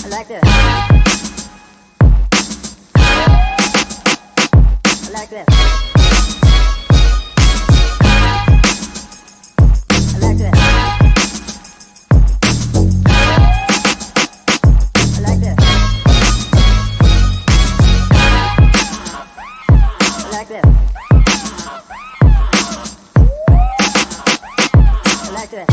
I like this. I like this. I like this. I like this. I like this. I like this.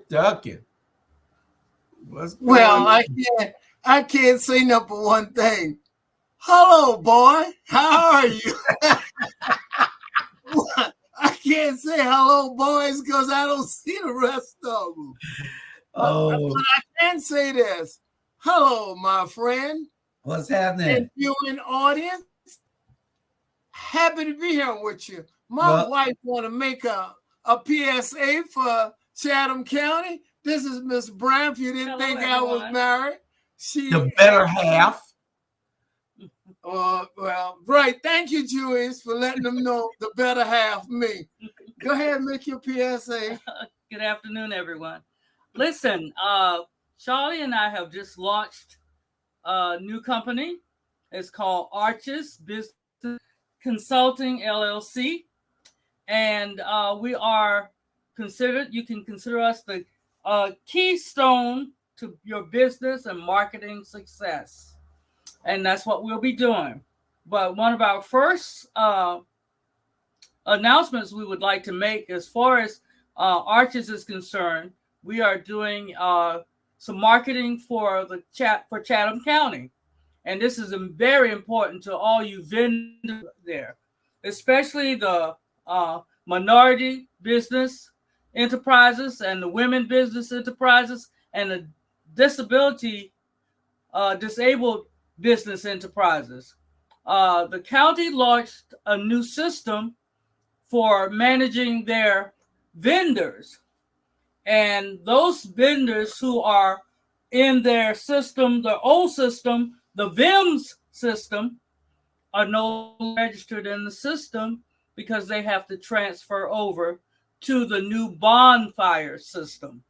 Ducking. Well, I can't say number one thing. Hello, boy. How are you? I can't say hello, boys, because I don't see the rest of them. But I can say this. Hello, my friend. What's happening? And viewing audience. Happy to be here with you. My wife want to make a PSA for Chatham County. This is Miss Brown. If you didn't think everyone. I was married, she the better half. Well, right. Thank you, Julius, for letting them know the better half me. Go ahead and make your PSA. Good afternoon, everyone. Listen, Charlie and I have just launched a new company. It's called Arches Business Consulting LLC, and we are considered. You can consider us the keystone to your business and marketing success, and that's what we'll be doing. But one of our first announcements we would like to make, as far as Arches is concerned, we are doing some marketing for Chatham County. And this is very important to all you vendors there, especially the minority business enterprises and the women business enterprises and the disabled business enterprises. The county launched a new system for managing their vendors. And those vendors who are in their system, the old system, the VIMS system, are no longer registered in the system because they have to transfer over to the new bonfire system.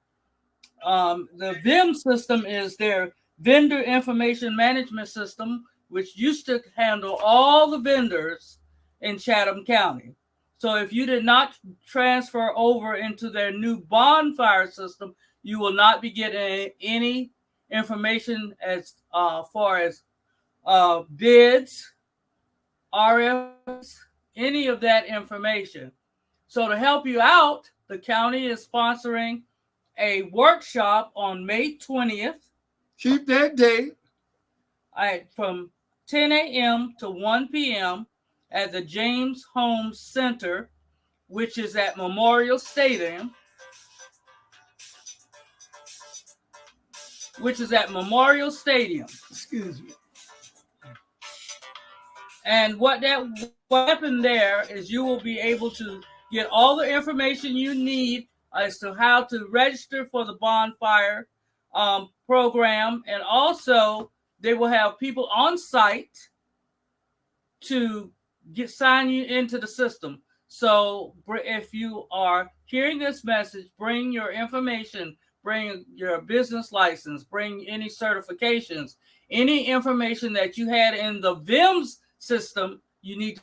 The VIM system is their vendor information management system, which used to handle all the vendors in Chatham County. So if you did not transfer over into their new bonfire system, you will not be getting any information as far as bids, RFs, any of that information. So to help you out, the county is sponsoring a workshop on May 20th. Keep that date. From 10 a.m. to 1 p.m. at the James Holmes Center which is at Memorial Stadium. Excuse me. And what happened there is you will be able to get all the information you need as to how to register for the bonfire program. And also they will have people on site to sign you into the system. So if you are hearing this message, bring your information, bring your business license, bring any certifications, any information that you had in the VIMS system, you need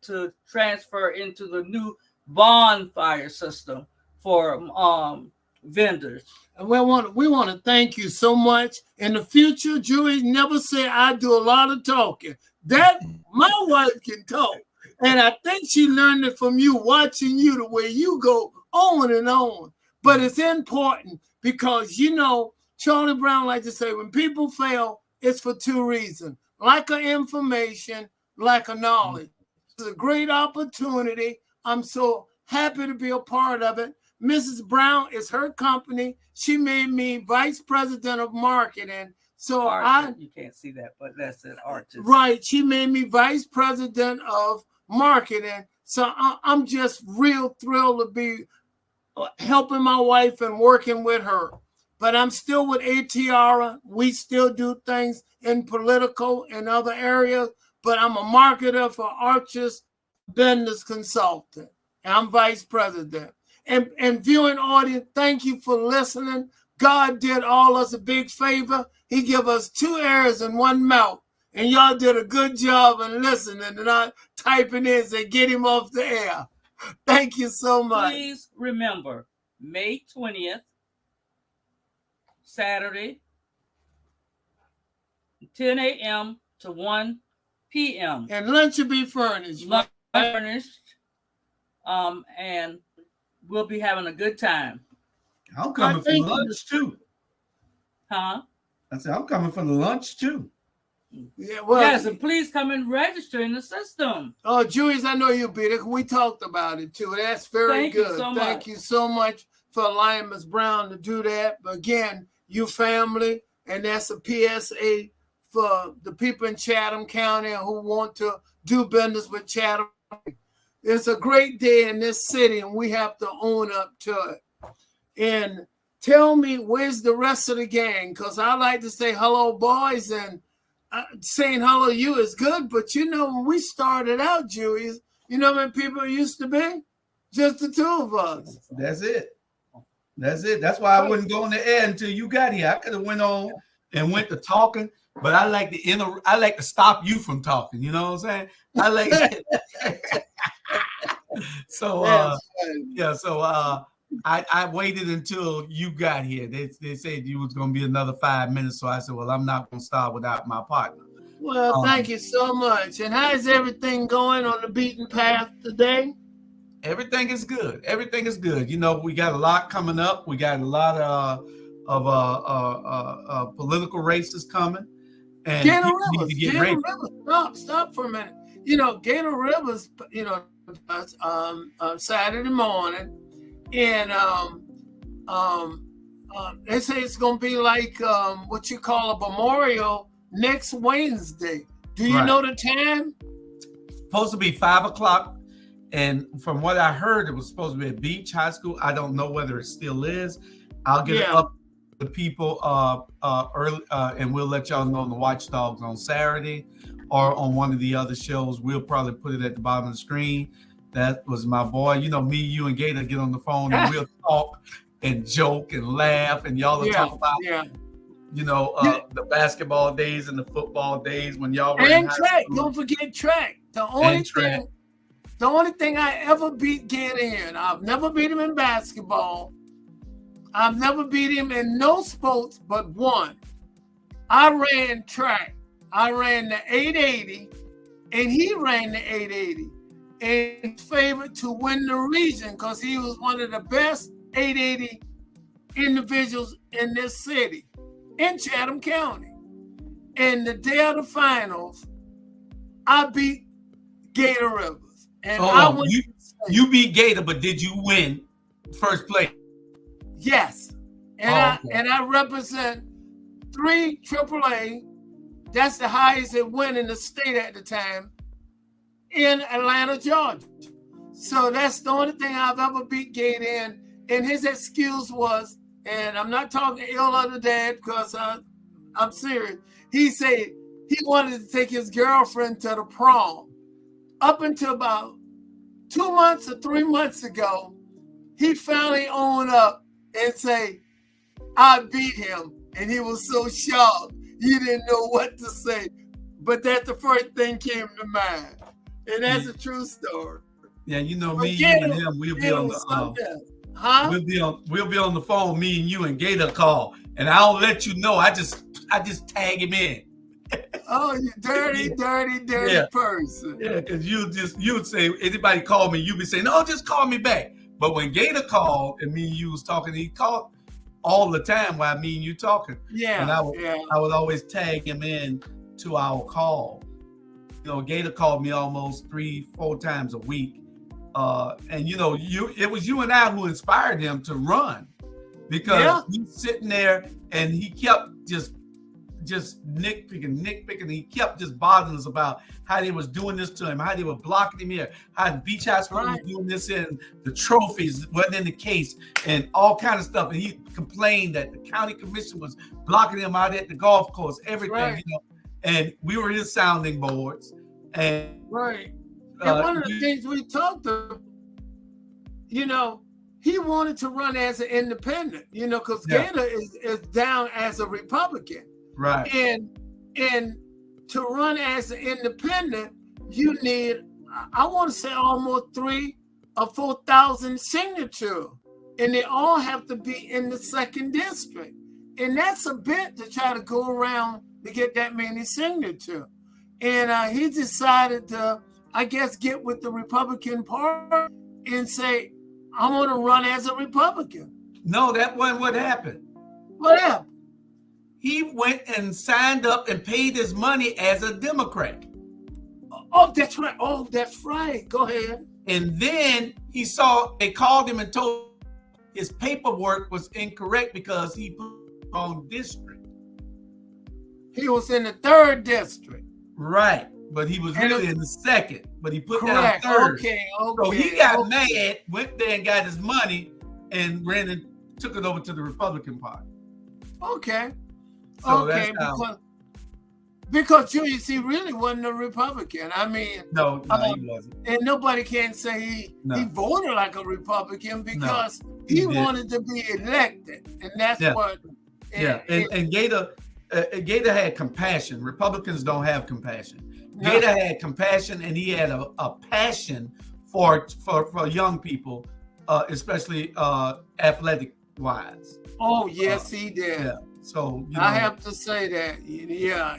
to transfer into the new bonfire system for vendors. And we want to thank you so much. In the future, Julie never say I do a lot of talking. That my wife can talk. And I think she learned it from you, watching you, the way you go on and on. But it's important because, you know, Charlie Brown likes to say, when people fail, it's for two reasons. Lack of information, lack of knowledge. It's a great opportunity. I'm so happy to be a part of it. Mrs. Brown is her company. She made me vice president of marketing. So you can't see that, but that's an artist. Right. She made me vice president of marketing. So I'm just real thrilled to be helping my wife and working with her. But I'm still with ATR. We still do things in political and other areas, but I'm a marketer for Arches Business Consultant. I'm vice president. And viewing audience, thank you for listening. God did all us a big favor. He gave us 2 ears and 1 mouth. And y'all did a good job in listening and not typing in and get him off the air. Thank you so much. Please remember, May 20th, Saturday, 10 a.m. to 1 p.m. And lunch will be furnished. Lunch furnished. And we'll be having a good time. I'm coming for lunch too. Huh? I said, I'm coming for the lunch too. Yeah, well, yes, and please come and register in the system. Oh, Julius, I know you'll be there. We talked about it too. That's very good. Thank you so much for allowing Ms. Brown to do that. But again, you family, and that's a PSA for the people in Chatham County who want to do business with Chatham. It's a great day in this city, and we have to own up to it. And tell me, where's the rest of the gang? Because I like to say hello, boys, and saying hello to you is good. But, you know, when we started out, Julius, you know how many people it used to be? Just the 2 of us. That's it. That's it. That's why I wouldn't go on the air until you got here. I could have went on and went to talking, but I like to stop you from talking. You know what I'm saying? I like So I waited until you got here. They said you was going to be another 5 minutes. So I said, well, I'm not going to start without my partner. Well, thank you so much. And how's everything going on the beaten path today? Everything is good. Everything is good. You know, we got a lot coming up. We got a lot of political races coming. And Gator Rivers. Stop for a minute. You know, Gator Rivers, you know, Saturday morning. And they say it's going to be like what you call a memorial next Wednesday. Do you know the time? Supposed to be 5 o'clock. And from what I heard, it was supposed to be at Beach High School. I don't know whether it still is. I'll get it up to the people early, and we'll let y'all know on the Watchdogs on Saturday or on one of the other shows. We'll probably put it at the bottom of the screen. That was my boy. You know, me, you, and Gator get on the phone and we'll talk and joke and laugh, and y'all will talk about, you know, the basketball days and the football days when y'all were in high track. school. Don't forget track. The only thing I ever beat Gator in, I've never beat him in basketball. I've never beat him in no sports but one. I ran track. I ran the 880, and he ran the 880. And he's favored to win the region because he was one of the best 880 individuals in this city, in Chatham County. And the day of the finals, I beat Gator Rivers. And you beat Gator, but did you win first place? Yes, and I represent 3 AAA. That's the highest it went in the state at the time in Atlanta, Georgia. So that's the only thing I've ever beat Gator in. And his excuse was, and I'm not talking ill of the dad because I'm serious. He said he wanted to take his girlfriend to the prom. Up until about 2 months or 3 months ago, he finally owned up and say, I beat him. And he was so shocked. He didn't know what to say. But that's the first thing came to mind. And that's a true story. Yeah, you know, me, you and him, we'll be on the we'll be on the phone, me and you and Gator call. And I'll let you know. I just tag him in. Oh, you dirty person. Yeah, because you'd say, anybody call me, you'd be saying, no, just call me back. But when Gator called and me and you was talking, he called all the time while me and you talking. Yeah. And I would always tag him in to our call. You know, Gator called me almost 3-4 times a week. And you know, it was you and I who inspired him to run, because he's sitting there and he kept just nitpicking. He kept just bothering us about how they was doing this to him, how they were blocking him here, how the Beach High School was doing this, and the trophies wasn't in the case, and all kind of stuff. And he complained that the county commission was blocking him out at the golf course, everything, you know. And we were his sounding boards. And and one of the things we talked about, you know, he wanted to run as an independent, you know, because Gator is down as a Republican. Right. And to run as an independent, you need, I want to say, almost 3,000 or 4,000 signatures. And they all have to be in the 2nd district. And that's a bit to try to go around to get that many signatures. And he decided to, I guess, get with the Republican Party and say, I'm going to run as a Republican. No, that wasn't what happened. What happened? He went and signed up and paid his money as a Democrat. Oh, that's right. Oh, that's right. Go ahead. And then he saw, they called him and told his paperwork was incorrect because he put the wrong district. He was in the 3rd district. Right. But he was really in the 2nd. But he put down 3rd. Okay. So he got mad, went there and got his money, and ran and took it over to the Republican Party. Okay. So okay, because UEC really wasn't a Republican. I mean, no, he wasn't. And nobody can say he voted like a Republican because he wanted to be elected, and that's what. And Gator had compassion. Republicans don't have compassion. Gator had compassion, and he had a passion for young people, especially athletic wise. Oh yes, he did. Yeah. So you know, I have to say that, yeah.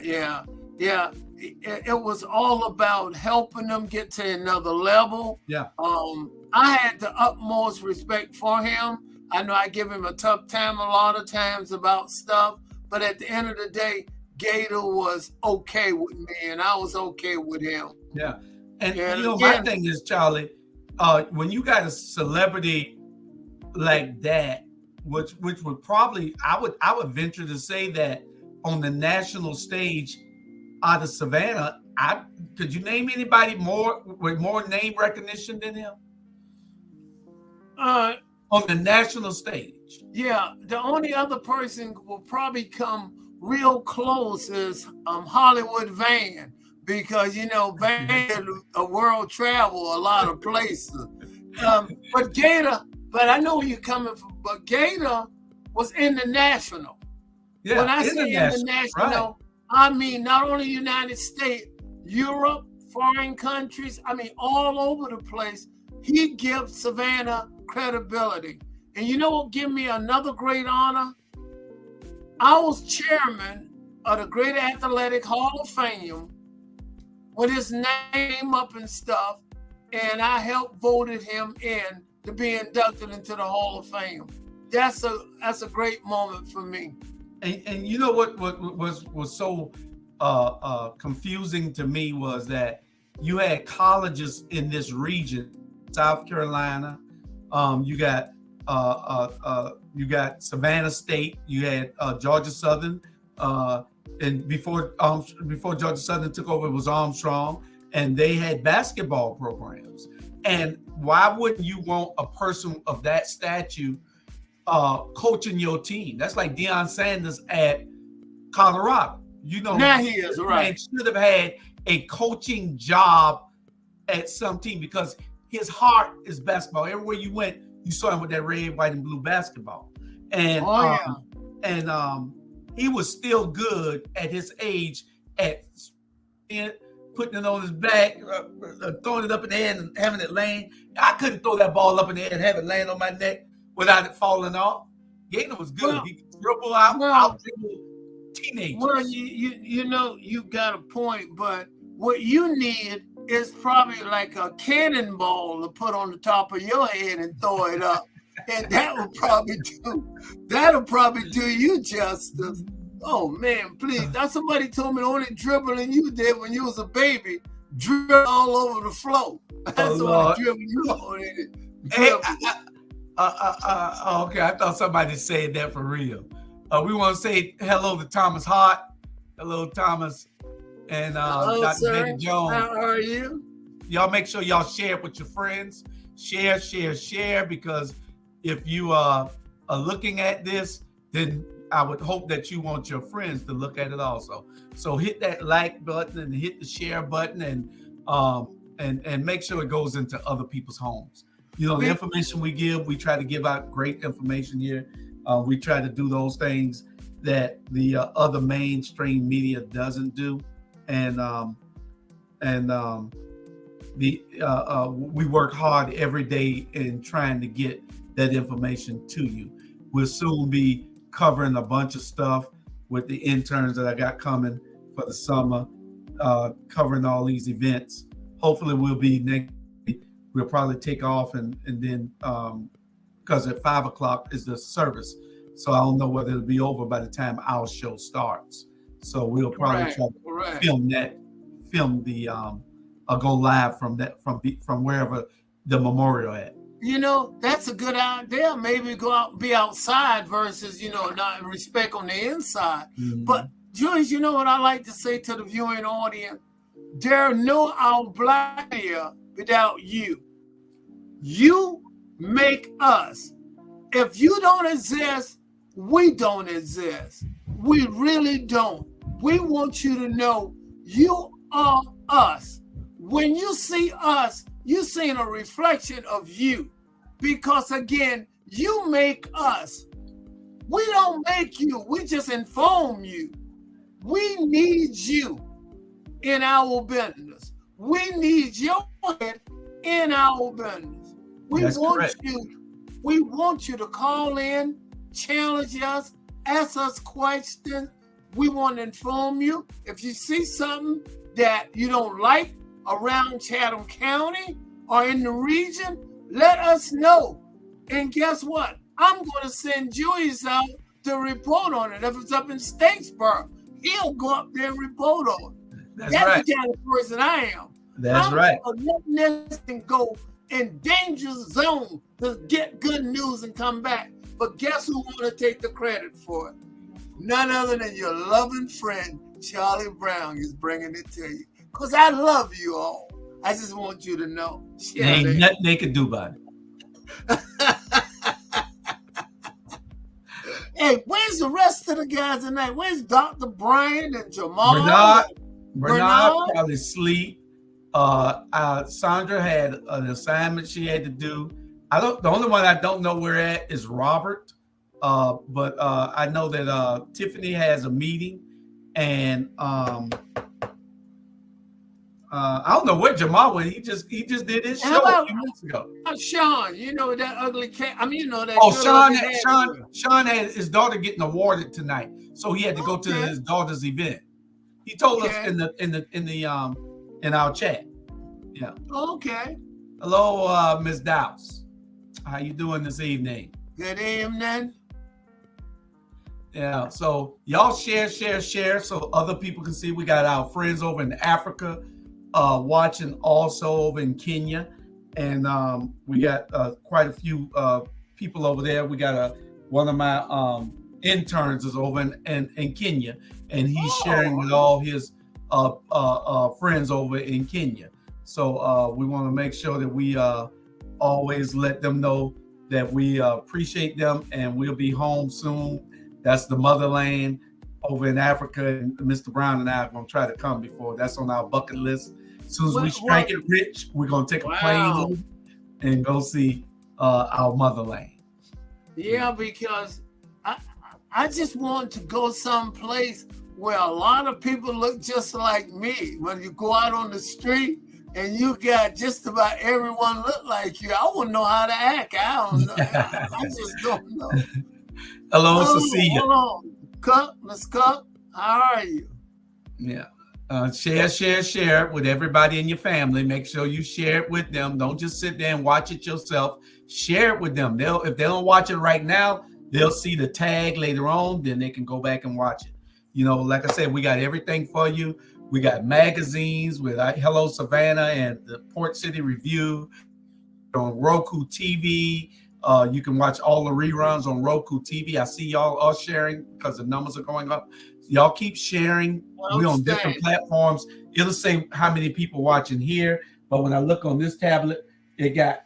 It was all about helping them get to another level. Yeah. I had the utmost respect for him. I know I give him a tough time a lot of times about stuff, but at the end of the day, Gator was okay with me, and I was okay with him. Yeah. And you know, my thing is, Charlie, when you got a celebrity like that, which would probably, I would venture to say that on the national stage out of Savannah, could you name anybody with more name recognition than him? On the national stage. Yeah, the only other person will probably come real close is Hollywood Van, because you know Van a world travel a lot of places. But Gator. But I know where you're coming from. But Gator was in the national. Yeah, when I say in the national, I mean not only United States, Europe, foreign countries, I mean all over the place. He gives Savannah credibility. And you know what give me another great honor? I was chairman of the Great Athletic Hall of Fame with his name up and stuff, and I helped voted him in to be inducted into the Hall of Fame. That's a great moment for me. And you know what was so confusing to me was that you had colleges in this region South Carolina. You got Savannah State. You had Georgia Southern. And before Georgia Southern took over, it was Armstrong, and they had basketball programs. And why wouldn't you want a person of that stature coaching your team? That's like Deion Sanders at Colorado. You know, now he is right. Should have had a coaching job at some team because his heart is basketball. Everywhere you went, you saw him with that red, white, and blue basketball. And he was still good at his age at putting it on his back, throwing it up in the air and having it land. I couldn't throw that ball up in the air and have it land on my neck without it falling off. Gaynor was good. He could dribble out dribble teenagers. Well, you know, you got a point, but what you need is probably like a cannonball to put on the top of your head and throw it up. And that'll probably do you justice. Oh man, please. That's somebody told me the only dribbling you did when you was a baby, dribble all over the floor. That's the only dribbling you did. Hey, okay, I thought somebody said that for real. We want to say hello to Thomas Hott. Hello, Thomas. And hello, Dr. sir. David Jones. How are you? Y'all make sure y'all share it with your friends. Share, because if you are looking at this, then I would hope that you want your friends to look at it also. So hit that like button and hit the share button and make sure it goes into other people's homes. You know, the information we give, we try to give out great information here. We try to do those things that the other mainstream media doesn't do. We work hard every day in trying to get that information to you. We'll soon be covering a bunch of stuff with the interns that I got coming for the summer, covering all these events. Hopefully we'll be next week. We'll probably take off and then because at 5 o'clock is the service. So I don't know whether it'll be over by the time our show starts. So we'll probably try to film the go live from wherever the memorial at. You know, that's a good idea. Maybe go out, be outside versus, not respect on the inside. Mm-hmm. But Julius, you know what I like to say to the viewing audience? There no our black here without you. You make us. If you don't exist, we don't exist. We really don't. We want you to know you are us. When you see us, you're seeing a reflection of you. Because again, you make us. We don't make you. We just inform you. We need you in our business. We need your head in our business. We want you to call in, challenge us, ask us questions. We want to inform you. If you see something that you don't like around Chatham County or in the region, let us know. And guess what? I'm going to send Julius out to report on it. If it's up in Statesboro, he'll go up there and report on it. That's right. The kind of person I am. That's right. Letting this thing go in danger zone to get good news and come back. But guess who want to take the credit for it? None other than your loving friend, Charlie Brown, is bringing it to you. Because I love you all. I just want you to know. Ain't nothing they can do about it. Hey, where's the rest of the guys tonight? Where's Dr. Brian and Jamal? Bernard probably sleep. Sandra had an assignment she had to do. The only one I don't know where at is Robert. But I know that Tiffany has a meeting, and I don't know where Jamal went. He just did his show a few months ago. Sean, you know that ugly cat. I mean, you know that. Oh, Sean had his daughter getting awarded tonight, so he had to go to his daughter's event. He told us in our chat. Yeah. Okay. Hello, Miss Dowse. How you doing this evening? Good evening. Yeah. So y'all share, so other people can see. We got our friends over in Africa. Watching also over in Kenya, and we got quite a few people over there. We got one of my interns is over in Kenya, and he's sharing with all his friends over in Kenya. So we want to make sure that we always let them know that we appreciate them, and we'll be home soon. That's the motherland over in Africa, and Mr. Brown and I are going to try to come before. That's on our bucket list. As soon as we strike it rich, we're going to take a plane and go see our motherland. Yeah, because I just want to go someplace where a lot of people look just like me. When you go out on the street and you got just about everyone look like you, I wouldn't know how to act. I don't know. I just don't know. Hello, Cecilia. Hold on. Cup, Miss Cup, how are you? Yeah. Share with everybody in your family. Make sure you share it with them. Don't just sit there and watch it yourself. Share it with them. If they don't watch it right now, they'll see the tag later on. Then they can go back and watch it. You know, like I said, we got everything for you. We got magazines with Hello Savannah and the Port City Review on Roku TV. You can watch all the reruns on Roku TV. I see y'all all sharing because the numbers are going up. Y'all keep sharing. We're on different platforms. It'll say how many people watching here, but when I look on this tablet, it got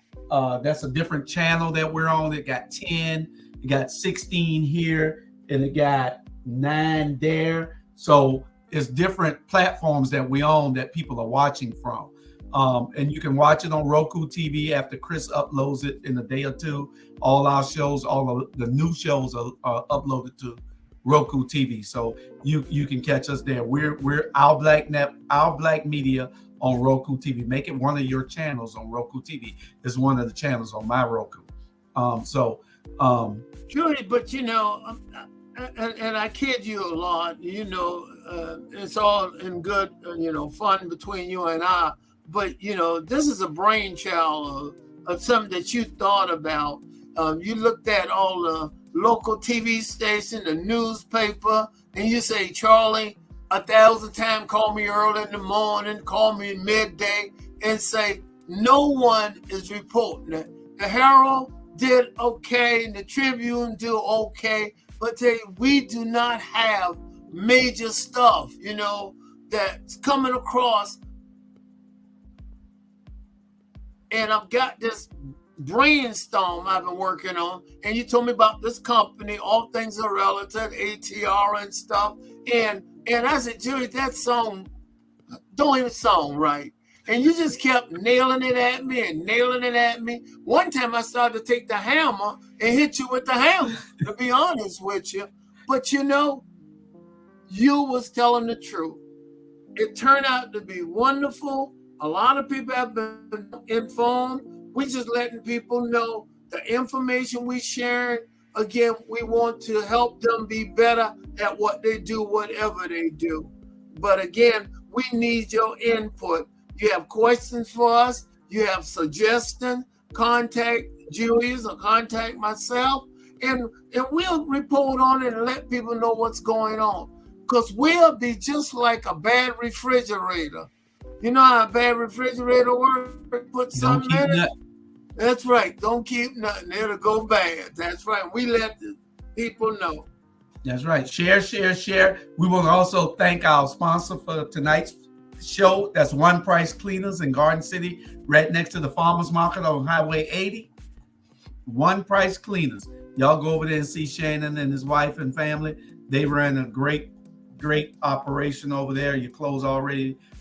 that's a different channel that we're on. It got 10, it got 16 here, and it got 9 there. So it's different platforms that we own that people are watching from. And you can watch it on Roku TV after Chris uploads it in a day or two. All our shows, all of the new shows are uploaded to Roku TV. So you can catch us there. We're Our Black Media on Roku TV. Make it one of your channels on Roku TV. It's one of the channels on my Roku. Julie, but you know, and I kid you a lot, you know, it's all in good, you know, fun between you and I. But, you know, this is a brainchild of something that you thought about. You looked at all the local TV station, the newspaper, and you say, Charlie, 1,000 times call me early in the morning, call me midday, and say, no one is reporting it. The Herald did okay, and the Tribune do okay, but we do not have major stuff, you know, that's coming across. And I've got this brainstorm I've been working on. And you told me about this company, All Things Are Relative, ATR and stuff. And I said, Julie, that song don't even sound right. And you just kept nailing it at me and nailing it at me. One time I started to take the hammer and hit you with the hammer, to be honest with you. But you know, you was telling the truth. It turned out to be wonderful. A lot of people have been informed. We're just letting people know the information we share. Again, we want to help them be better at what they do, whatever they do. But again, we need your input. You have questions for us, you have suggestions, contact Julius or contact myself, and we'll report on it and let people know what's going on. Because we'll be just like a bad refrigerator. You know how a bad refrigerator works? Put something in it. That's right. Don't keep nothing. It'll go bad. That's right. We let the people know. That's right. Share. We want to also thank our sponsor for tonight's show. That's One Price Cleaners in Garden City, right next to the farmers market on Highway 80. One Price Cleaners. Y'all go over there and see Shannon and his wife and family. They ran a great operation over there. Your clothes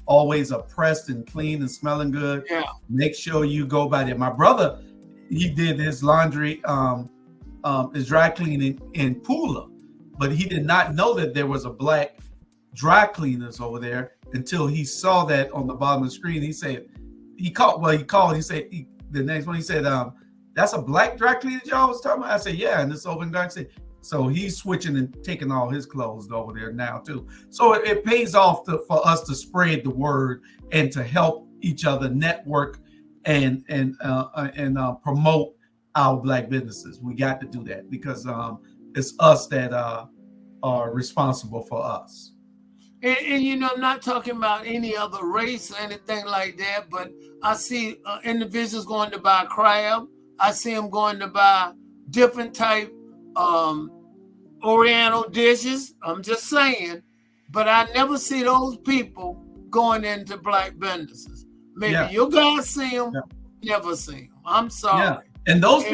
always are pressed and clean and smelling good. Yeah. Make sure you go by there. My brother, he did his laundry, his dry cleaning in Pula, but he did not know that there was a black dry cleaners over there until he saw that on the bottom of the screen. He said, he called, the next one, he said, that's a black dry cleaner y'all was talking about? I said, yeah, and it's over in Garden City. So he's switching and taking all his clothes over there now too. So it pays off for us to spread the word and to help each other network and promote our black businesses. We got to do that because it's us that are responsible for us. And you know, I'm not talking about any other race or anything like that, but I see individuals going to buy crab. I see them going to buy different type Oriental dishes. I'm just saying, but I never see those people going into black businesses. Maybe you guys see them, never see them. I'm sorry. Yeah. And those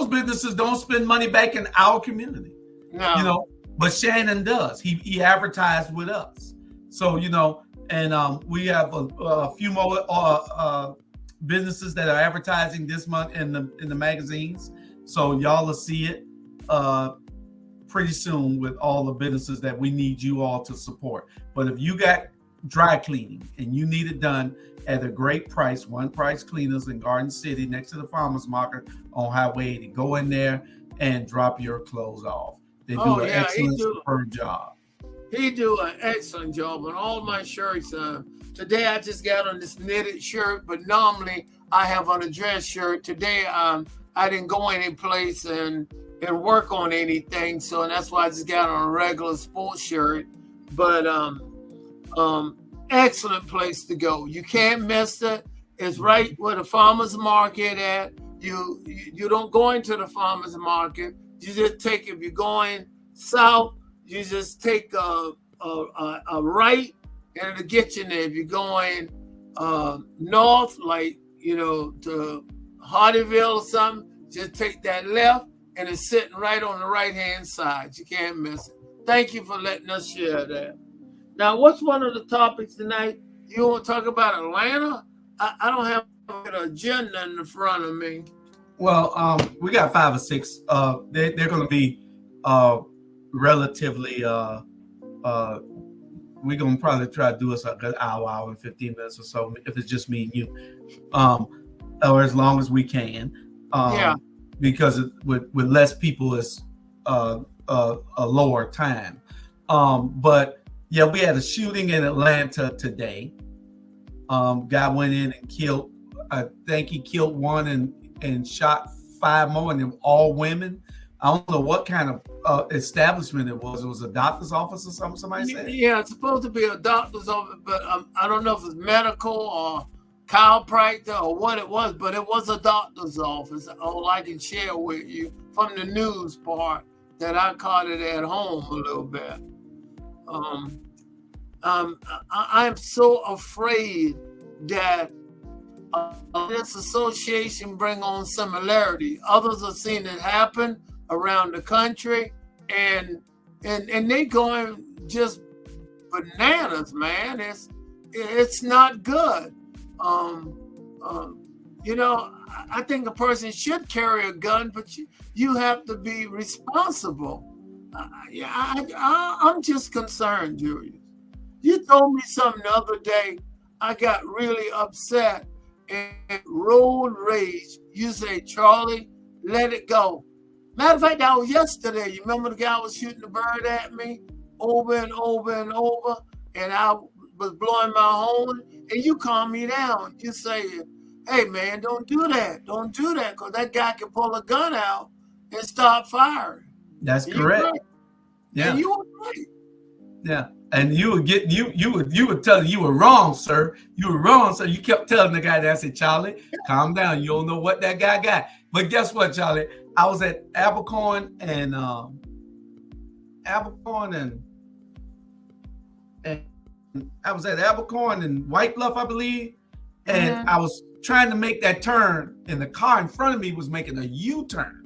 businesses don't spend money back in our community. No. You know, but Shannon does. He advertised with us. So, you know, and we have a few more businesses that are advertising this month in the magazines. So y'all will see it pretty soon with all the businesses that we need you all to support. But if you got dry cleaning and you need it done at a great price, One Price Cleaners in Garden City next to the farmers market on Highway 80, go in there and drop your clothes off. They do an excellent, superb job. He do an excellent job on all my shirts. Today I just got on this knitted shirt, but normally I have on a dress shirt. Today I didn't go any place and work on anything, so that's why I just got on a regular sports shirt. But excellent place to go. You can't miss it. It's right where the farmers market at. You don't go into the farmers market. You just take, if you're going south, you just take a right and it'll get you there. If you're going north, like, you know, to Hardyville or something, just take that left and it's sitting right on the right-hand side. You can't miss it. Thank you for letting us share that. Now, what's one of the topics tonight? You want to talk about Atlanta? I don't have an agenda in the front of me. Well, we got 5 or 6. They're going to be relatively. We're going to probably try to do us a good hour and 15 minutes or so, if it's just me and you, or as long as we can. Because with less people is a lower time. But yeah, we had a shooting in Atlanta today. Guy went in and killed. I think he killed one and shot 5 more, and they were all women. I don't know what kind of establishment it was. It was a doctor's office or something, somebody said? Yeah, it's supposed to be a doctor's office, but I don't know if it's medical or chiropractor or what it was, but it was a doctor's office. All I can share with you from the news part that I caught it at home a little bit. I'm so afraid that this association bring on similarity. Others have seen it happen around the country, and they going just bananas, man. It's not good. You know, I think a person should carry a gun, but you have to be responsible. I'm just concerned, Julius. You told me something the other day. I got really upset and road rage. You say, Charlie, let it go. Matter of fact, that was yesterday. You remember the guy was shooting the bird at me over and over and over, and I was blowing my horn, and you calm me down. You say, hey, man, don't do that. Don't do that, because that guy can pull a gun out and start firing. That's correct. Right. Yeah. And you were right. Yeah. And you would tell you were wrong, sir. You were wrong. So you kept telling the guy that. I said, Charlie, calm down. You don't know what that guy got. But guess what, Charlie? I was at Abercorn and I was at Abercorn and White Bluff, I believe. And I was trying to make that turn, and the car in front of me was making a U-turn.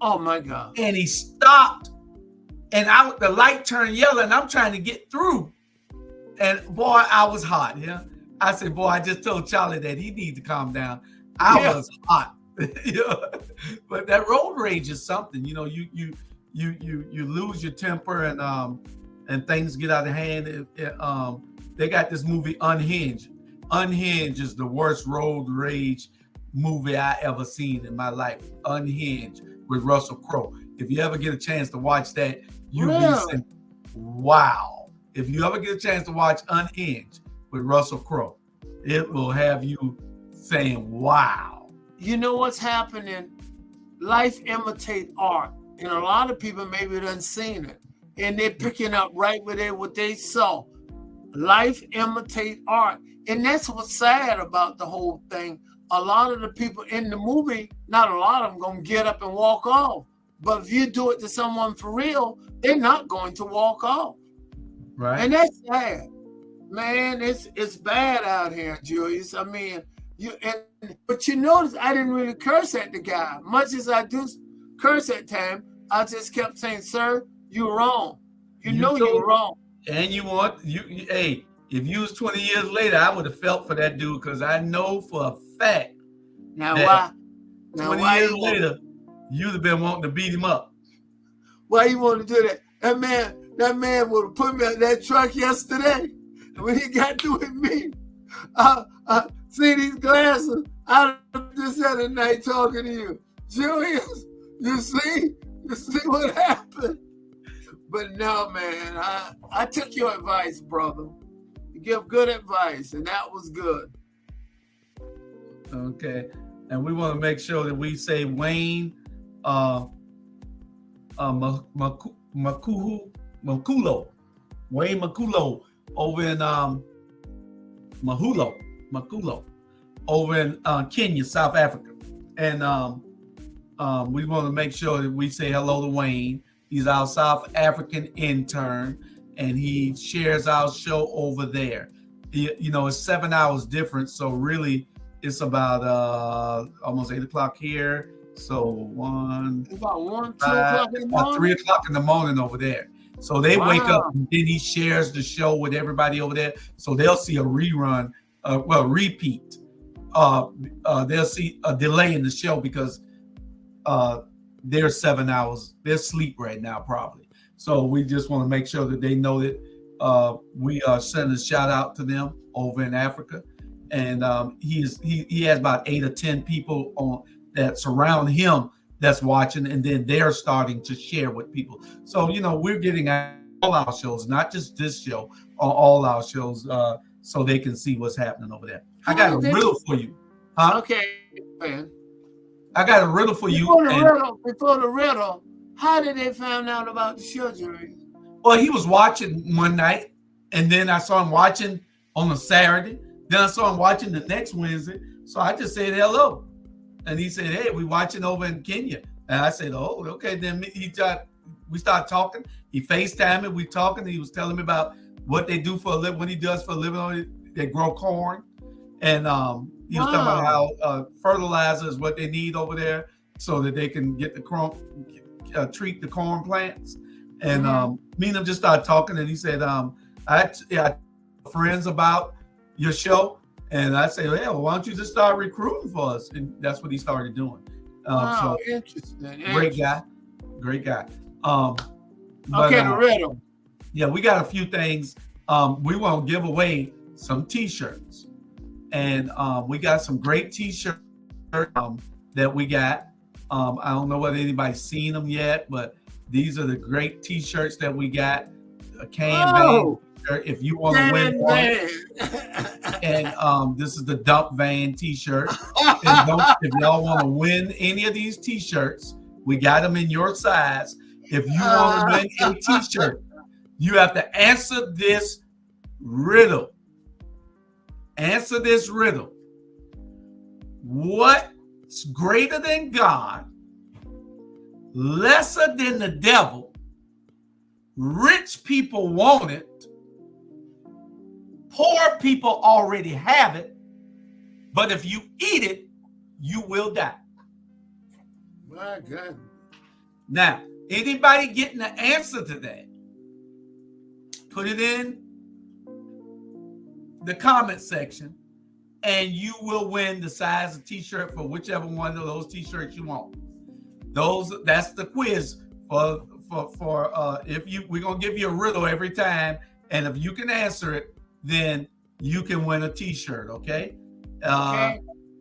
Oh my God. And he stopped. And the light turned yellow, and I'm trying to get through. And boy, I was hot. Yeah, I said, boy, I just told Charlie that he needs to calm down. I was hot. But that road rage is something. You know, you lose your temper, and things get out of hand. They got this movie Unhinged. Unhinged is the worst road rage movie I ever seen in my life. Unhinged with Russell Crowe. If you ever get a chance to watch that, you'll be saying, wow. If you ever get a chance to watch Unhinged with Russell Crowe, it will have you saying, wow. You know what's happening? Life imitates art. And a lot of people maybe done seen it. And they're picking up right where what they saw. Life imitate art. And that's what's sad about the whole thing. A lot of the people in the movie, not a lot of them going to get up and walk off. But if you do it to someone for real, they're not going to walk off. Right. And that's sad. Man, it's bad out here, Julius. I mean, but you notice I didn't really curse at the guy. Much as I do curse at time, I just kept saying, sir, you're wrong. You know you're wrong. And hey, if you was 20 years later, I would have felt for that dude, because I know for a fact. Now why? 20 years later, you'd have been wanting to beat him up. Why you want to do that? That man would have put me in that truck yesterday. And when he got through with me, see these glasses. I just had a night talking to you. Julius, you see what happened? But no, man, I took your advice, brother. You give good advice, and that was good. Okay. And we want to make sure that we say Wayne Makulo. Wayne Makulo over in Makulo over in Kenya, South Africa. And we want to make sure that we say hello to Wayne. He's our South African intern, and he shares our show over there. It's 7 hours difference, so really it's about almost 8 o'clock here. So about 1, 2 o'clock in the morning? 3 o'clock in the morning over there. So they wake up, and then he shares the show with everybody over there. So they'll see a rerun, repeat. They'll see a delay in the show because they're 7 hours. They're asleep right now, probably. So we just want to make sure that they know that we are sending a shout out to them over in Africa. And he has about 8 or 10 people that surround him that's watching, and then they're starting to share with people. So, we're getting all our shows, not just this show, all our shows, so they can see what's happening over there. I got a riddle for you. Huh? Okay, man. I got a riddle for you. Before the riddle, how did they find out about the surgery? Well, he was watching one night, and then I saw him watching on a Saturday. Then I saw him watching the next Wednesday. So I just said hello. And he said, hey, we watching over in Kenya. And I said, oh, okay. Then we started talking. He FaceTimed me. We talking. He was telling me about what they do for a living, what he does for a living. They grow corn. And he was talking about how fertilizer is what they need over there so that they can get the corn, treat the corn plants. And me and him just started talking. And he said, I had friends about your show. And I said, well, why don't you just start recruiting for us? And that's what he started doing. So interesting. Great guy. The riddle. Yeah, we got a few things. We want to give away some T-shirts. And we got some great T-shirts that we got. I don't know whether anybody's seen them yet, but these are the great T-shirts that we got. A can van T-shirt if you want to win one. And this is the Dump Van T-shirt. And if y'all want to win any of these T-shirts, we got them in your size. If you want to win a T-shirt, you have to answer this riddle. Answer this riddle. What's greater than God, lesser than the devil, rich people want it, poor people already have it, but if you eat it, you will die. My God. Now, anybody getting the answer to that, put it in the comment section, and you will win the size of T-shirt for whichever one of those T-shirts you want. That's the quiz for we're gonna give you a riddle every time, and if you can answer it, then you can win a T-shirt. Okay. Okay.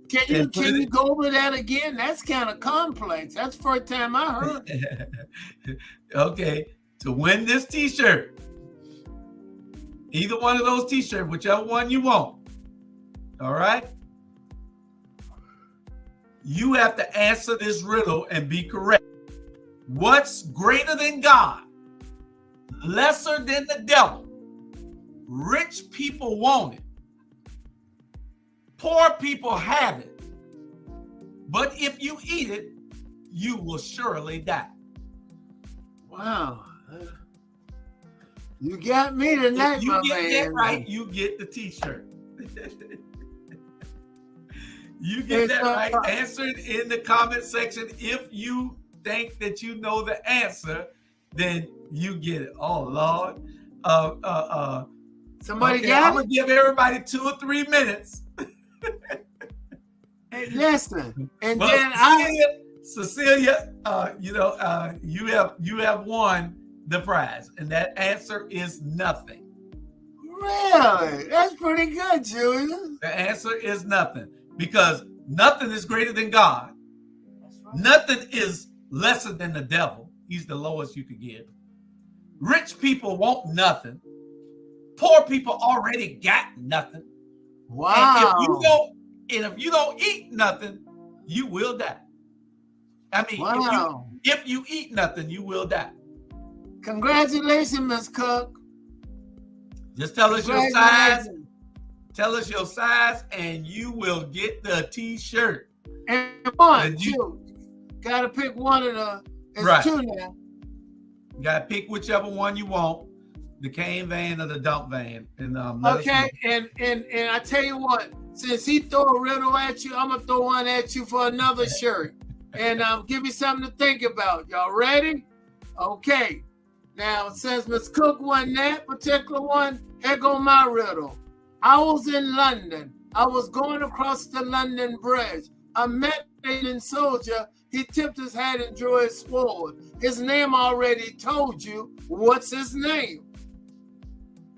Can you go over that again? That's kind of complex. That's the first time I heard. Okay. To win this T-shirt, either one of those T-shirts, whichever one you want. All right. You have to answer this riddle and be correct. What's greater than God, lesser than the devil, Rich people want it. Poor people have it. But if you eat it, you will surely die. Wow. You got me tonight, if you my get man. that right, you get the t-shirt. You get that right. Answer it in the comment section. If you think that you know the answer, then you get it. Oh Lord. Somebody okay, got I'm gonna give everybody 2 or 3 minutes. Hey, listen, and but then Cecilia, you have won the prize, and that answer is nothing. Really? That's pretty good, Julian. The answer is nothing, because nothing is greater than God. Right. Nothing is lesser than the devil. He's the lowest you could give. Rich people want nothing. Poor people already got nothing. Wow. And if you don't eat nothing, you will die. I mean, wow. if you eat nothing, you will die. Congratulations, Miss Cook. Just tell us your size. Tell us your size, and you will get the t-shirt. And you gotta pick one of the. It's right. 2 now. You gotta pick whichever one you want, the cane van or the dump van. And okay, and I tell you what, since he threw a riddle at you, I'm gonna throw one at you for another shirt, and I'll give you something to think about. Y'all ready? Okay. Now, since Miss Cook won that particular one, here go my riddle. I was in London. I was going across the London Bridge. I met a Indian soldier. He tipped his hat and drew his sword. His name already told you. What's his name?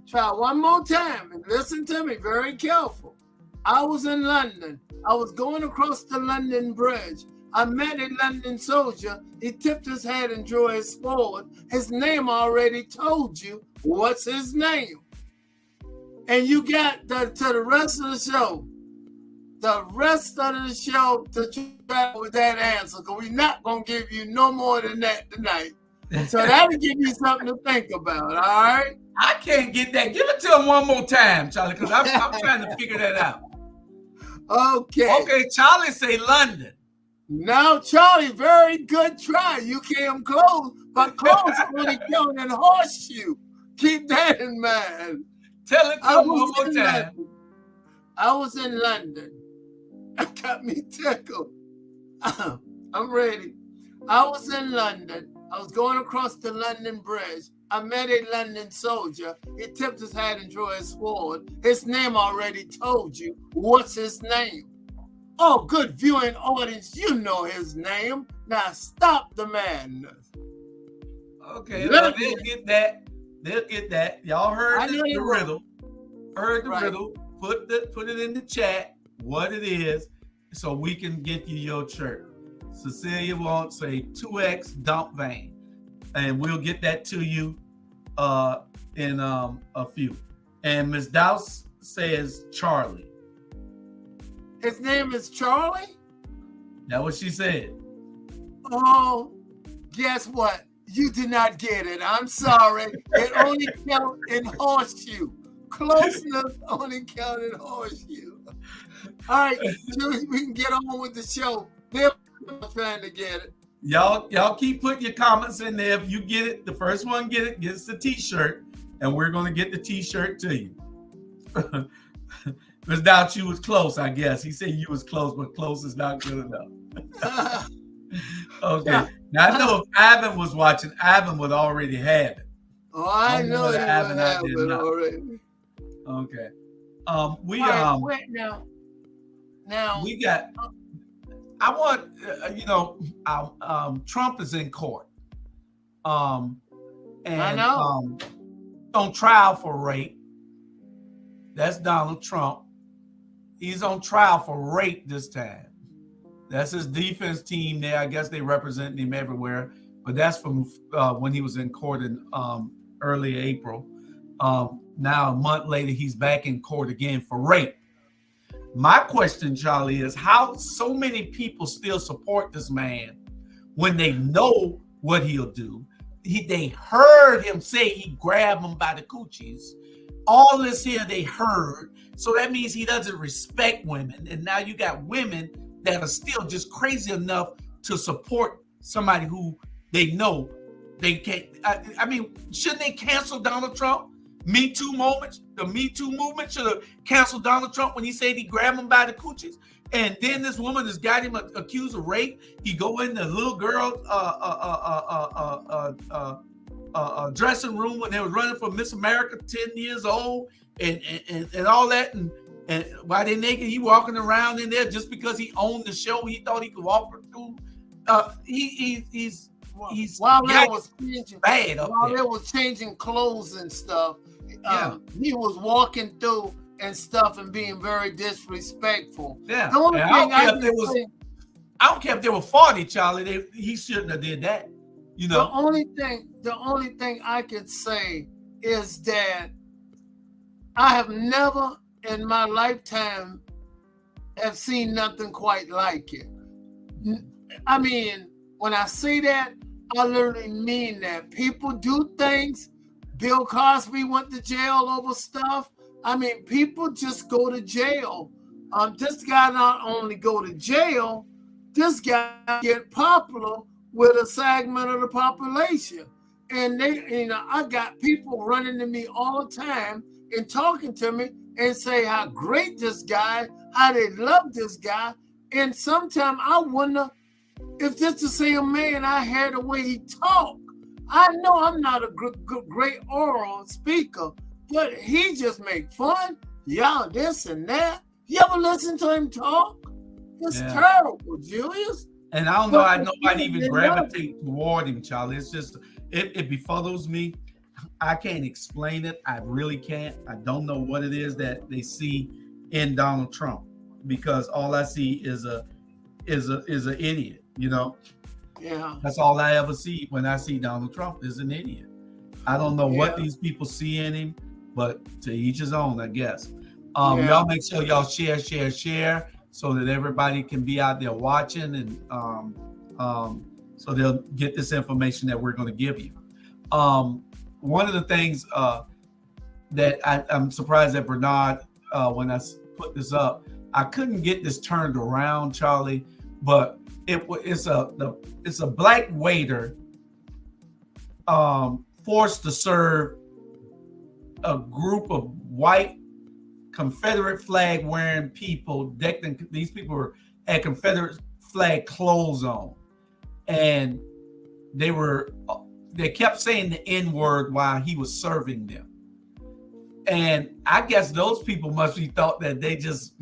Try one more time and listen to me very careful. I was in London. I was going across the London Bridge. I met a London soldier. He tipped his hat and drew his sword. His name already told you. What's his name? And you got to the rest of the show. The rest of the show to try with that answer, because we're not going to give you no more than that tonight. So that'll give you something to think about, all right? I can't get that. Give it to him one more time, Charlie, because I'm trying to figure that out. Okay. Okay, Charlie say London. No, Charlie, very good try. You came close, but close only count in horseshoe. Keep that in mind. Tell it to him one more time. London. I was in London. That got me tickled. I'm ready. I was in London. I was going across the London Bridge. I met a London soldier. He tipped his hat and drew his sword. His name already told you. What's his name? Oh, good viewing audience, you know his name. Now stop the madness. Okay, well, they'll get that. They'll get that. Y'all heard the riddle. Heard the riddle. Put it in the chat what it is, so we can get you your shirt. Cecilia wants a 2X dump van, and we'll get that to you in a few. And Ms. Dowse says Charlie. His name is Charlie? That's what she said. Oh, guess what? You did not get it. I'm sorry. It only counts in horseshoe. Closeness only counts in horseshoe. All right, we can get on with the show. They're trying to get it. Y'all keep putting your comments in there. If you get it, the first one gets the t-shirt, and we're going to get the t-shirt to you. Ms. Doubt you was close, I guess. He said you was close, but close is not good enough. Okay. Now, I know if Ivan was watching, Ivan would already have it. Oh, I know he would have it already. Okay. Now we got, I want, Trump is in court. And I know. On trial for rape. That's Donald Trump. He's on trial for rape this time. That's his defense team there. I guess they represent him everywhere. But that's from when he was in court in early April. Now, a month later, he's back in court again for rape. My question, Charlie, is how so many people still support this man when they know what he'll do. They heard him say he grabbed them by the coochies. all this here they heard. So that means he doesn't respect women. And now you got women that are still just crazy enough to support somebody who they know they can't. I mean, shouldn't they cancel Donald Trump? Me Too moments. The Me Too movement should have canceled Donald Trump when he said he grabbed him by the coochies. And then this woman has got him accused of rape. He go in the little girl dressing room when they was running for Miss America, 10 years old, and all that. And while they naked, he walking around in there just because he owned the show. He thought he could walk her through. He's while they was changing, bad up while there. they was changing clothes and stuff. Yeah. He was walking through and stuff and being very disrespectful. Yeah. The only And thing I don't care if they were 40, Charlie. He shouldn't have did that. You know. The only thing I could say is that I have never in my lifetime have seen nothing quite like it. I mean, when I say that, I literally mean that. People do things. Bill Cosby went to jail over stuff. I mean, people just go to jail. This guy not only go to jail, this guy get popular with a segment of the population. And I got people running to me all the time and talking to me and say how great this guy, how they love this guy. And sometimes I wonder if this the same man I heard the way he talk. I know I'm not a great oral speaker, but he just make fun. Y'all this and that. You ever listen to him talk? It's terrible, Julius. And I don't know how nobody even gravitate toward him, Charlie. It's just, it befuddles me. I can't explain it. I really can't. I don't know what it is that they see in Donald Trump, because all I see is an idiot, you know? Yeah. That's all I ever see when I see Donald Trump is an idiot. I don't know what these people see in him, but to each his own, I guess. Y'all make sure y'all share so that everybody can be out there watching, and so they'll get this information that we're going to give you. One of the things that I'm surprised that Bernard, when I put this up, I couldn't get this turned around, Charlie, but it's a black waiter forced to serve a group of white Confederate flag wearing people. These people had Confederate flag clothes on, and they kept saying the N-word while he was serving them. And I guess those people must be thought that they just,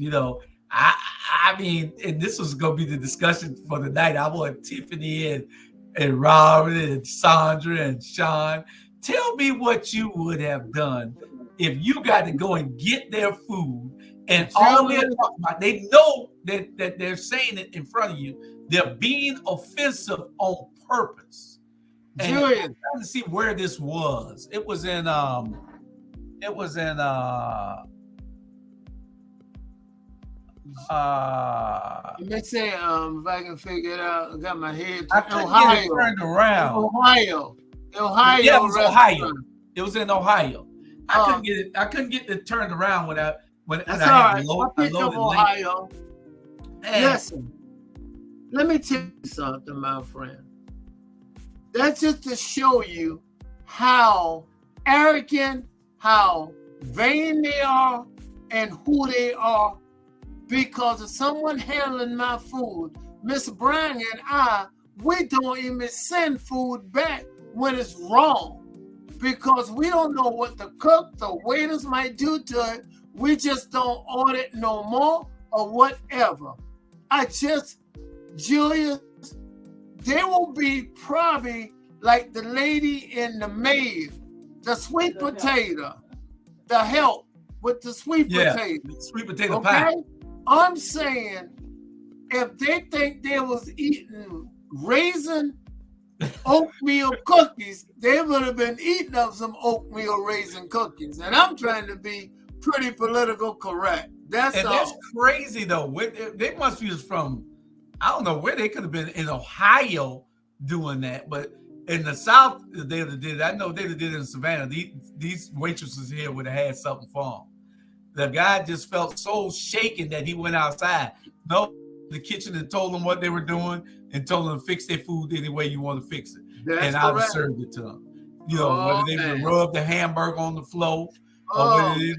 I mean, and this was going to be the discussion for the night. I want Tiffany and Robert and Sandra and Sean. Tell me what you would have done if you got to go and get their food, and all they're talking about, they know that they're saying it in front of you. They're being offensive on purpose. And I'm trying to see where this was. It was in let me say, if I can figure it out, I got my head. I couldn't get it turned around. Ohio. Yeah, it was Ohio. It was in Ohio. I couldn't get it turned around when I loaded Ohio. Listen, let me tell you something, my friend. That's just to show you how arrogant, how vain they are, and who they are. Because of someone handling my food, Miss Brown and we don't even send food back when it's wrong. Because we don't know what the cook, the waiters might do to it. We just don't order it no more or whatever. Julius, they will be probably like the lady in The Maid, the sweet potato, the help with the sweet potato. Sweet potato pie. I'm saying, if they think they was eating raisin oatmeal cookies, they would have been eating up some oatmeal raisin cookies. And I'm trying to be pretty political correct. That's crazy though. They must be from, I don't know where they could have been in Ohio doing that, but in the South, they did it. I know they did it in Savannah. These waitresses here would have had something for them. The guy just felt so shaken that he went outside. No, the kitchen and told them what they were doing and told them to fix their food any way you want to fix it. And I would serve it to them. You know, whether they would rub the hamburger on the floor or whether they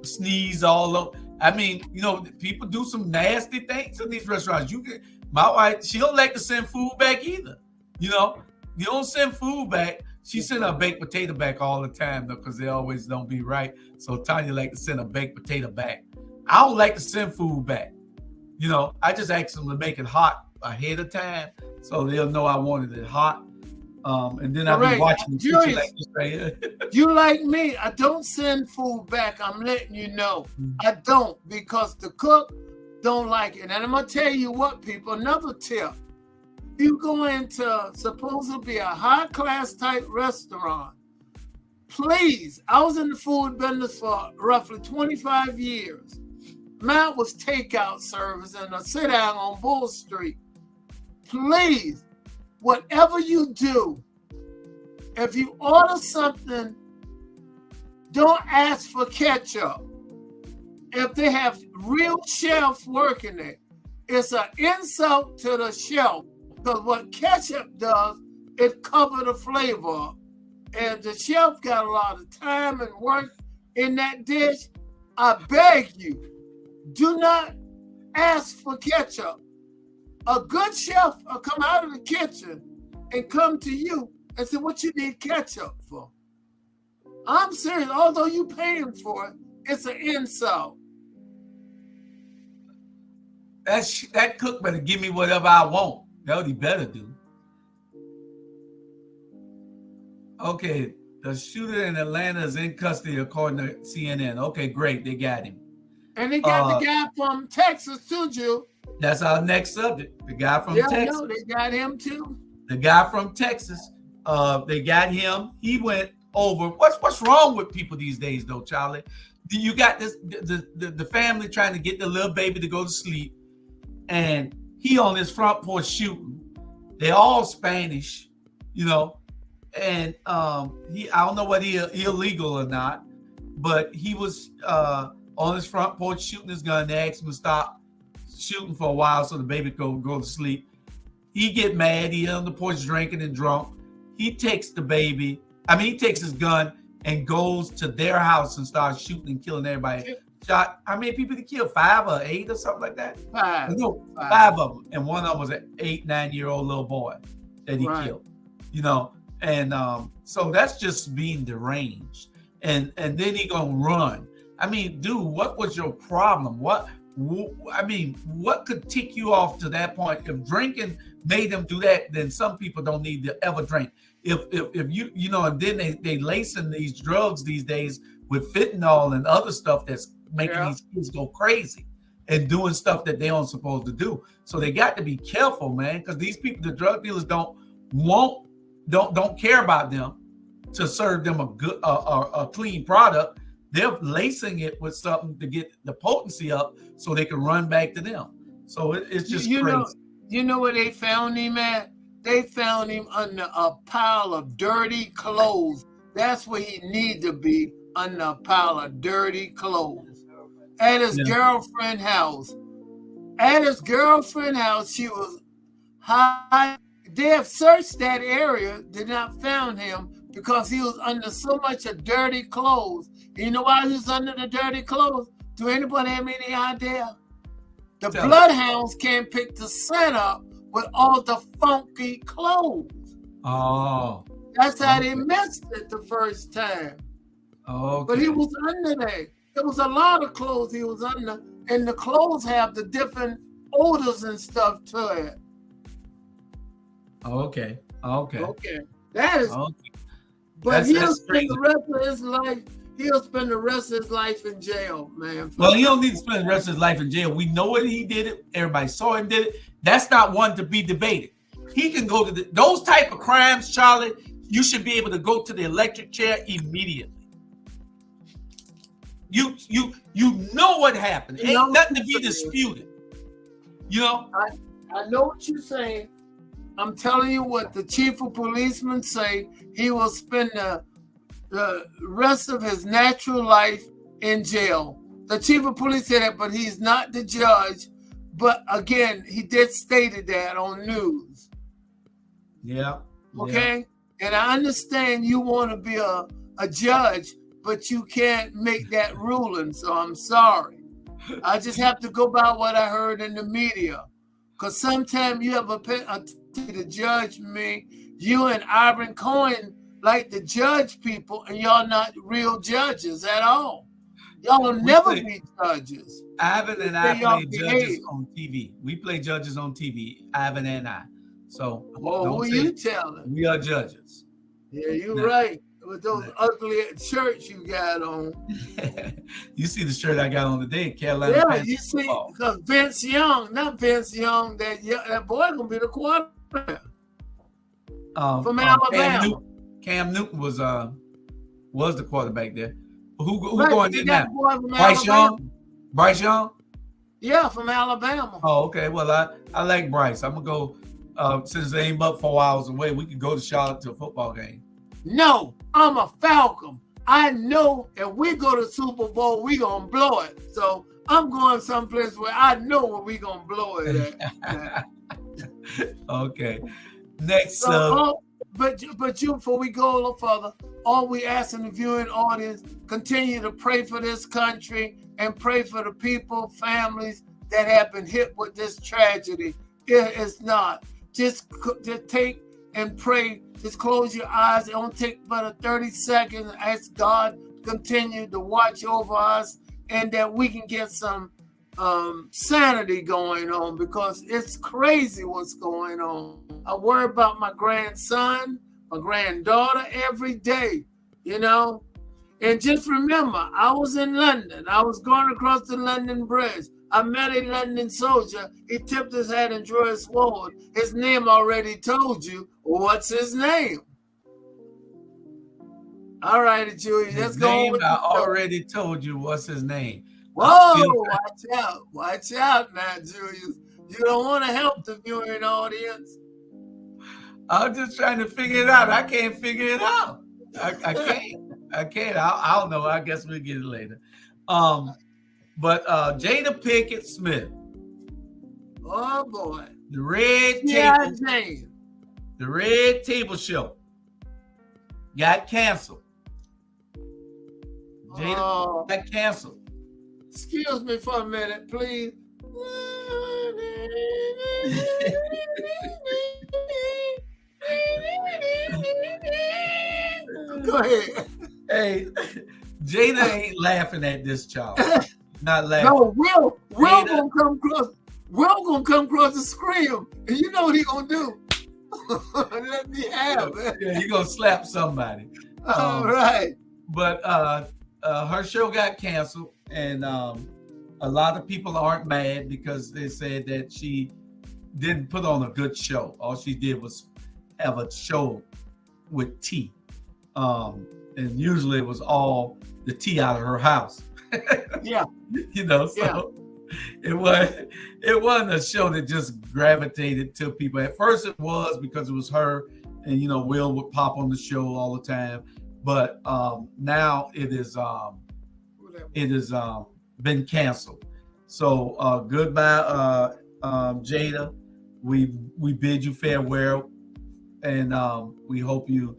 sneeze all over. I mean, you know, people do some nasty things in these restaurants. My wife, she don't like to send food back either. You know, you don't send food back. She send a baked potato back all the time though, because they always don't be right. So Tanya like to send a baked potato back. I don't like to send food back. You know, I just ask them to make it hot ahead of time so they'll know I wanted it hot. And then I'll be watching the kitchen like this right here. You like me, I don't send food back. I'm letting you know. I don't, because the cook don't like it. And I'm going to tell you what, people, another tip. You go into supposed to be a high-class type restaurant, please, I was in the food business for roughly 25 years. Mine was takeout service and a sit-down on Bull Street. Please, whatever you do, if you order something, don't ask for ketchup. If they have real chefs working it, it's an insult to the chef. Because what ketchup does, it covers the flavor. And the chef got a lot of time and work in that dish. I beg you, do not ask for ketchup. A good chef will come out of the kitchen and come to you and say, what you need ketchup for? I'm serious. Although you paying for it, it's an insult. That cook better give me whatever I want. That's what he better do. Okay, the shooter in Atlanta is in custody according to CNN. Okay, great. They got him. And they got the guy from Texas too, Jew. That's our next subject. The guy from Texas. No, they got him too. The guy from Texas. They got him. He went over. What's wrong with people these days, though, Charlie? You got this the family trying to get the little baby to go to sleep, and he on his front porch shooting. They all Spanish, you know, and I don't know whether he illegal or not, but he was on his front porch shooting his gun. They asked him to stop shooting for a while so the baby could go to sleep. He get mad. He on the porch drinking and drunk. He takes he takes his gun and goes to their house and starts shooting and killing everybody. Shot, how many people did he kill? 5 or 8 or something like that? 5. No, 5 of them. And one of them was an 8-9-year-old little boy that he killed. You know, and so that's just being deranged. And then he gonna run. I mean, dude, what was your problem? What could tick you off to that point? If drinking made them do that, then some people don't need to ever drink. If you know, and then they lacing these drugs these days with fentanyl and other stuff that's making these kids go crazy and doing stuff that they aren't supposed to do. So they got to be careful, man, because these people, the drug dealers, don't care about them to serve them a good a clean product. They're lacing it with something to get the potency up so they can run back to them. So it's just crazy. You know where they found him at? They found him under a pile of dirty clothes. That's where he need to be, under a pile of dirty clothes. At his girlfriend's house. At his girlfriend's house, she was high. They have searched that area, did not found him because he was under so much of dirty clothes. You know why he was under the dirty clothes? Do anybody have any idea? The bloodhounds can't pick the scent up with all the funky clothes. Oh. That's how they missed it the first time. Okay. But he was under there. There was a lot of clothes he was under, and the clothes have the different odors and stuff to it. Okay. That is. Okay. But he'll spend the rest of his life. He'll spend the rest of his life in jail, man. Well, he don't need to spend the rest of his life in jail. We know that he did it. Everybody saw him did it. That's not one to be debated. He can go to those type of crimes, Charlie. You should be able to go to the electric chair immediately. You know what happened. Ain't nothing to be disputed. You know. I know what you're saying, I'm telling you what the chief of policemen say. He will spend the rest of his natural life in jail. The chief of police said that, but he's not the judge. But again, he did stated that on news. Yeah. Okay. Yeah. And I understand you want to be a judge, but you can't make that ruling. So I'm sorry. I just have to go by what I heard in the media. Because sometimes you have a to judge me. You and Ivan Cohen like to judge people, and y'all not real judges at all. Y'all will never be judges. Ivan and I play judges on TV. We play judges on TV, Ivan and I. So who you telling? We are judges. Yeah, you're right. With those ugly shirts you got on. You see the shirt I got on today, Carolina. Yeah, Panthers you see, because Vince Young, not Vince Young, that boy gonna be the quarterback from Alabama. Cam Newton was the quarterback there. Who going in now? Bryce Young? Bryce Young? Yeah, from Alabama. Oh, okay. Well, I like Bryce. I'm gonna go since they ain't but 4 hours away. We could go to Charlotte to a football game. No, I'm a Falcon. I know if we go to Super Bowl, we gonna blow it. So I'm going someplace where I know where we gonna blow it at. Okay. Next. But you, before we go a little further, all we asking the viewing audience, continue to pray for this country and pray for the people, families that have been hit with this tragedy. It is not. Just take and pray. Just close your eyes. It don't take but 30 seconds. Ask God to continue to watch over us and that we can get some sanity going on, because it's crazy what's going on. I worry about my grandson, my granddaughter every day, you know. And just remember, I was in London. I was going across the London Bridge. I met a London soldier. He tipped his hat and drew his sword. His name already told you. What's his name? All right, Julie, let's go. I already told you what's his name. Whoa, watch out now, Julius. You don't want to help the viewing audience. I'm just trying to figure it out. I can't figure it out. I can't. I don't know. I guess we'll get it later. But Jada Pinkett Smith. Oh boy. The Red Table Show got canceled. Jada got canceled. Excuse me for a minute, please. Go ahead. Hey, Jada ain't laughing at this child. Not laughing. No, Will gonna come across. Will gonna come across the screen, and you know what he gonna do? Let me have it. Yeah, he gonna slap somebody. All right. But her show got canceled, and a lot of people aren't mad because they said that she didn't put on a good show. All she did was have a show with tea. And usually it was all the tea out of her house. Yeah. You know, so it wasn't a show that just gravitated to people. At first it was because it was her, and you know, Will would pop on the show all the time. But now it is been canceled. So goodbye, Jada. We bid you farewell, and we hope you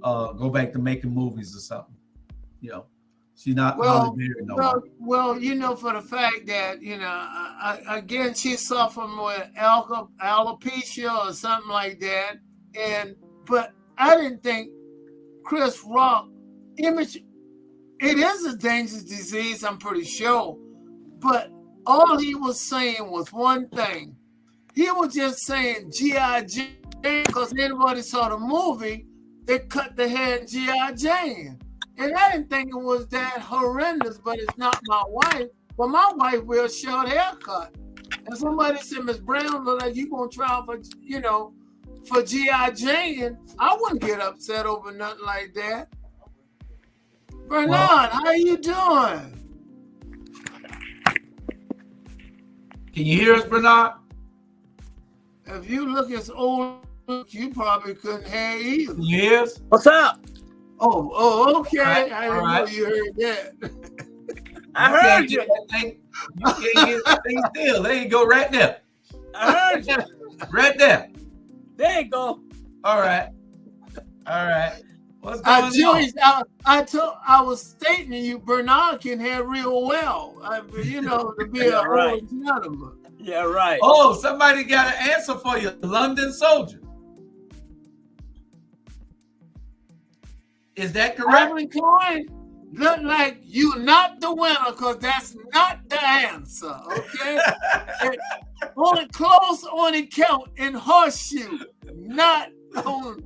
go back to making movies or something. You know, she's not married no more. Well, you know, for the fact that, you know, again, she's suffering with alopecia or something like that. But I didn't think Chris Rock it is a dangerous disease, I'm pretty sure. But all he was saying was one thing. He was just saying G.I. Jane, because anybody saw the movie, they cut the head of G.I. Jane. And I didn't think it was that horrendous, but it's not my wife. But my wife wear a short haircut. And somebody said, Miss Brown, look like you gonna try for, you know, for G.I. Jane. I wouldn't get upset over nothing like that. Bernard, how you doing? Can you hear us, Bernard? If you look as old You probably couldn't hear either. Yes. What's up? Oh, okay. Right, I didn't know you heard that. I heard you. You can't get that thing still. There you go, right there. I heard you. Right there. There you go. All right. What's going on? Joyce, I was stating to you, Bernard can hear real well. To be Yeah, a right. old gentleman. Yeah, right. Oh, somebody got an answer for you. London Soldier. Is that correct? Reverend Coin, look like you not the winner because that's not the answer, okay? Only close, only count in horseshoe, not on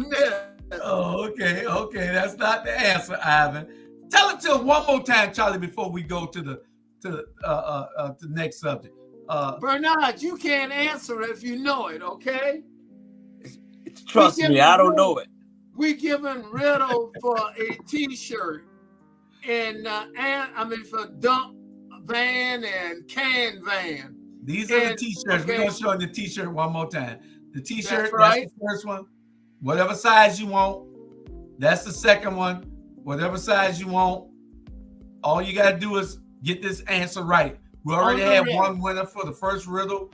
that. Oh, okay. That's not the answer, Ivan. Tell it to him one more time, Charlie, before we go to the next subject. Bernard, you can't answer it if you know it, okay? Trust me, I don't know it. We giving Riddle for a T-shirt for dump van and can van. These are the T-shirts. Okay. We're gonna show you the T-shirt one more time. The T-shirt, That's right. That's the first one. Whatever size you want. That's the second one. Whatever size you want. All you gotta do is get this answer right. We already had one winner for the first riddle.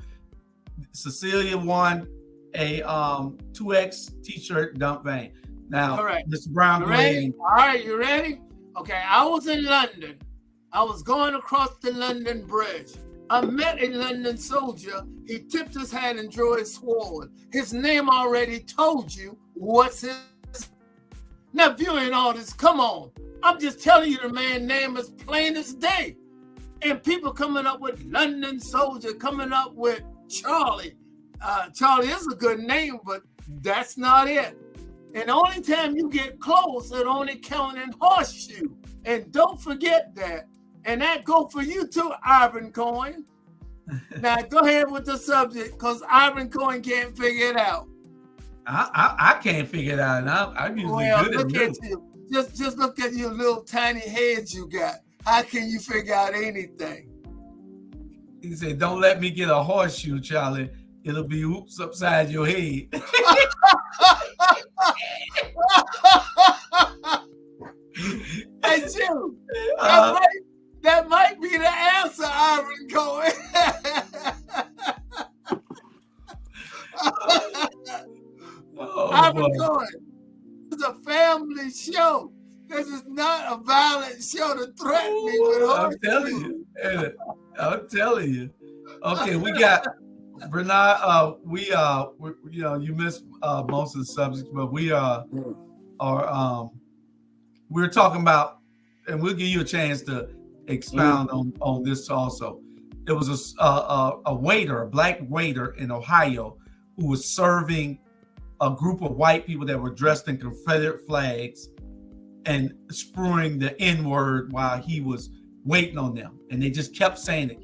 Cecilia won a 2X T-shirt dump van. Now, Mr. Brown, go ahead. All right, you ready? Okay, I was in London. I was going across the London Bridge. I met a London soldier. He tipped his hat and drew his sword. His name already told you what's his. Now, viewing all this, come on. I'm just telling you the man's name is plain as day. And people coming up with London soldier, coming up with Charlie. Charlie is a good name, but that's not it. And the only time you get close, it only counts in horseshoe. And don't forget that. And that go for you too, Ivan Coin. Now go ahead with the subject, because Ivan Coin can't figure it out. I can't figure it out. And I'm usually good at look at you. Just look at your little tiny head you got. How can you figure out anything? He said, "Don't let me get a horseshoe, Charlie. It'll be oops upside your head." Hey, Jim, that might be the answer, Ivan Cohen. Ivan Cohen, it's a family show. This is not a violent show to threaten me with. I'm telling you. Okay, we got Bernard. You missed most of the subjects, but we're talking about, and we'll give you a chance to expound on this also. It was a waiter, a black waiter in Ohio, who was serving a group of white people that were dressed in Confederate flags and spewing the N-word while he was waiting on them. And they just kept saying it,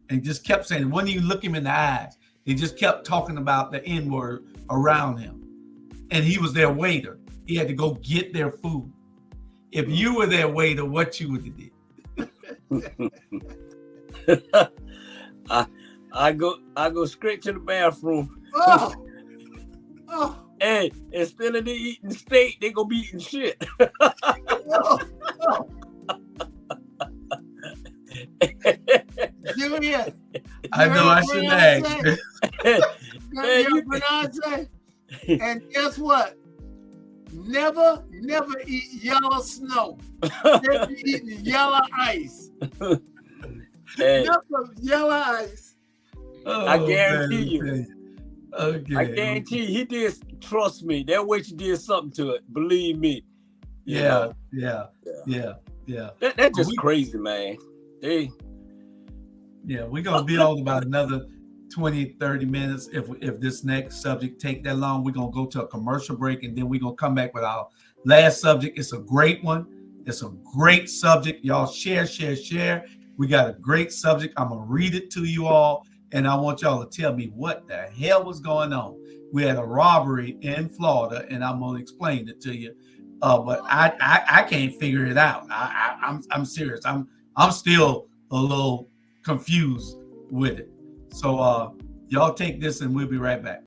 and just kept saying it. Wouldn't even look him in the eyes. They just kept talking about the N-word around him. And he was their waiter. He had to go get their food. If you were their waiter, what you would have did? I go straight to the bathroom. Oh. Hey, instead of they eating steak, they gonna be eating shit. Julius, I know I shouldn't ask. And guess what? Never eat yellow snow. Never eat yellow ice. Hey. Never yellow ice. I guarantee you. Okay. I guarantee you, he did. Trust me, that witch did something to it. Believe me. Yeah. That's just crazy, man. We're gonna be on about another 20-30 minutes. If this next subject take that long, we're gonna go to a commercial break, and then we're gonna come back with our last subject. It's a great one. It's a great subject. Y'all share. We got a great subject. I'm gonna read it to you all, and I want y'all to tell me what the hell was going on. We had a robbery in Florida, and I'm gonna explain it to you. But I can't figure it out. I'm serious. I'm still a little confused with it. So Y'all take this and we'll be right back.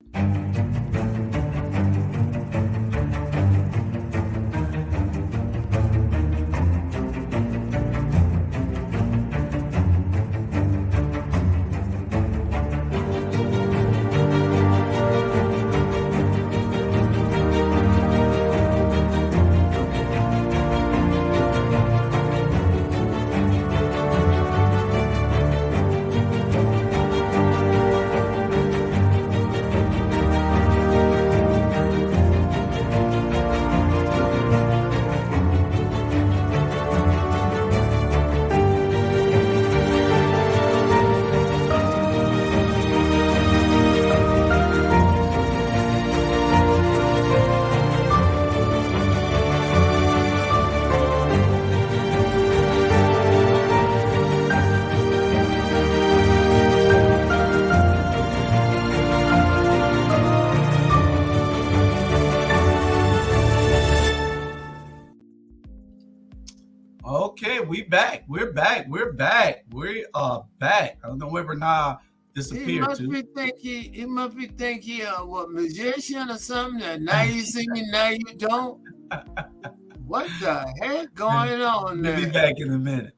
Okay, we back. We're back. We're back. We are back. I don't know where Bernard disappeared He must to. be think he what, magician or something, that now you see me, now you don't. What the heck going on We'll be there? back in a minute.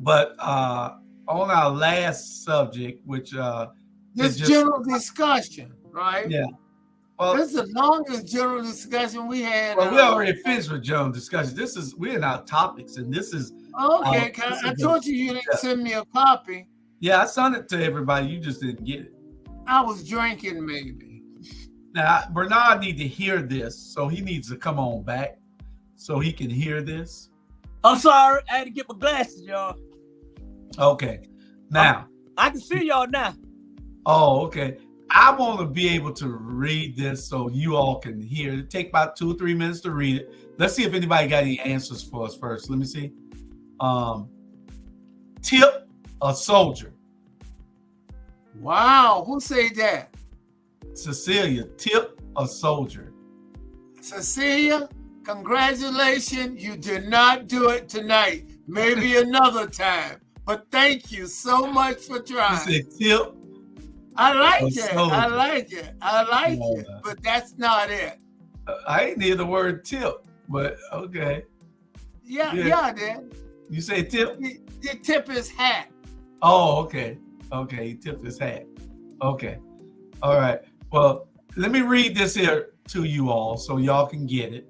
But on our last subject, which This just general discussion, right? yeah. Well, This is the longest general discussion we had. well, we already finished with general discussion. We're in our topics, and this is Okay, I told you didn't send me a copy. yeah. I sent it to everybody. You just didn't get it. I was drinking, maybe. Now Bernard needs to hear this, so he needs to come on back so he can hear this. I'm sorry, I had to get my glasses, y'all. Okay. Now I can see y'all now. oh, okay. I want to be able to read this so you all can hear it. Take about 2 or 3 minutes to read it. Let's see if anybody got any answers for us first. Let me see. Tip a soldier. Wow, who said that? Cecilia, tip a soldier. Cecilia, congratulations. You did not do it tonight. Maybe another time. But thank you so much for You trying. said tip. I like a it. soldier. I like it. I like Yeah. it. But that's not it. I ain't hear the word tip, but okay. Yeah, Yeah. I did. You say tip? He tip his hat. Oh, okay. Okay, he tipped his hat. Okay. All right. Well, let me read this here to you all so y'all can get it.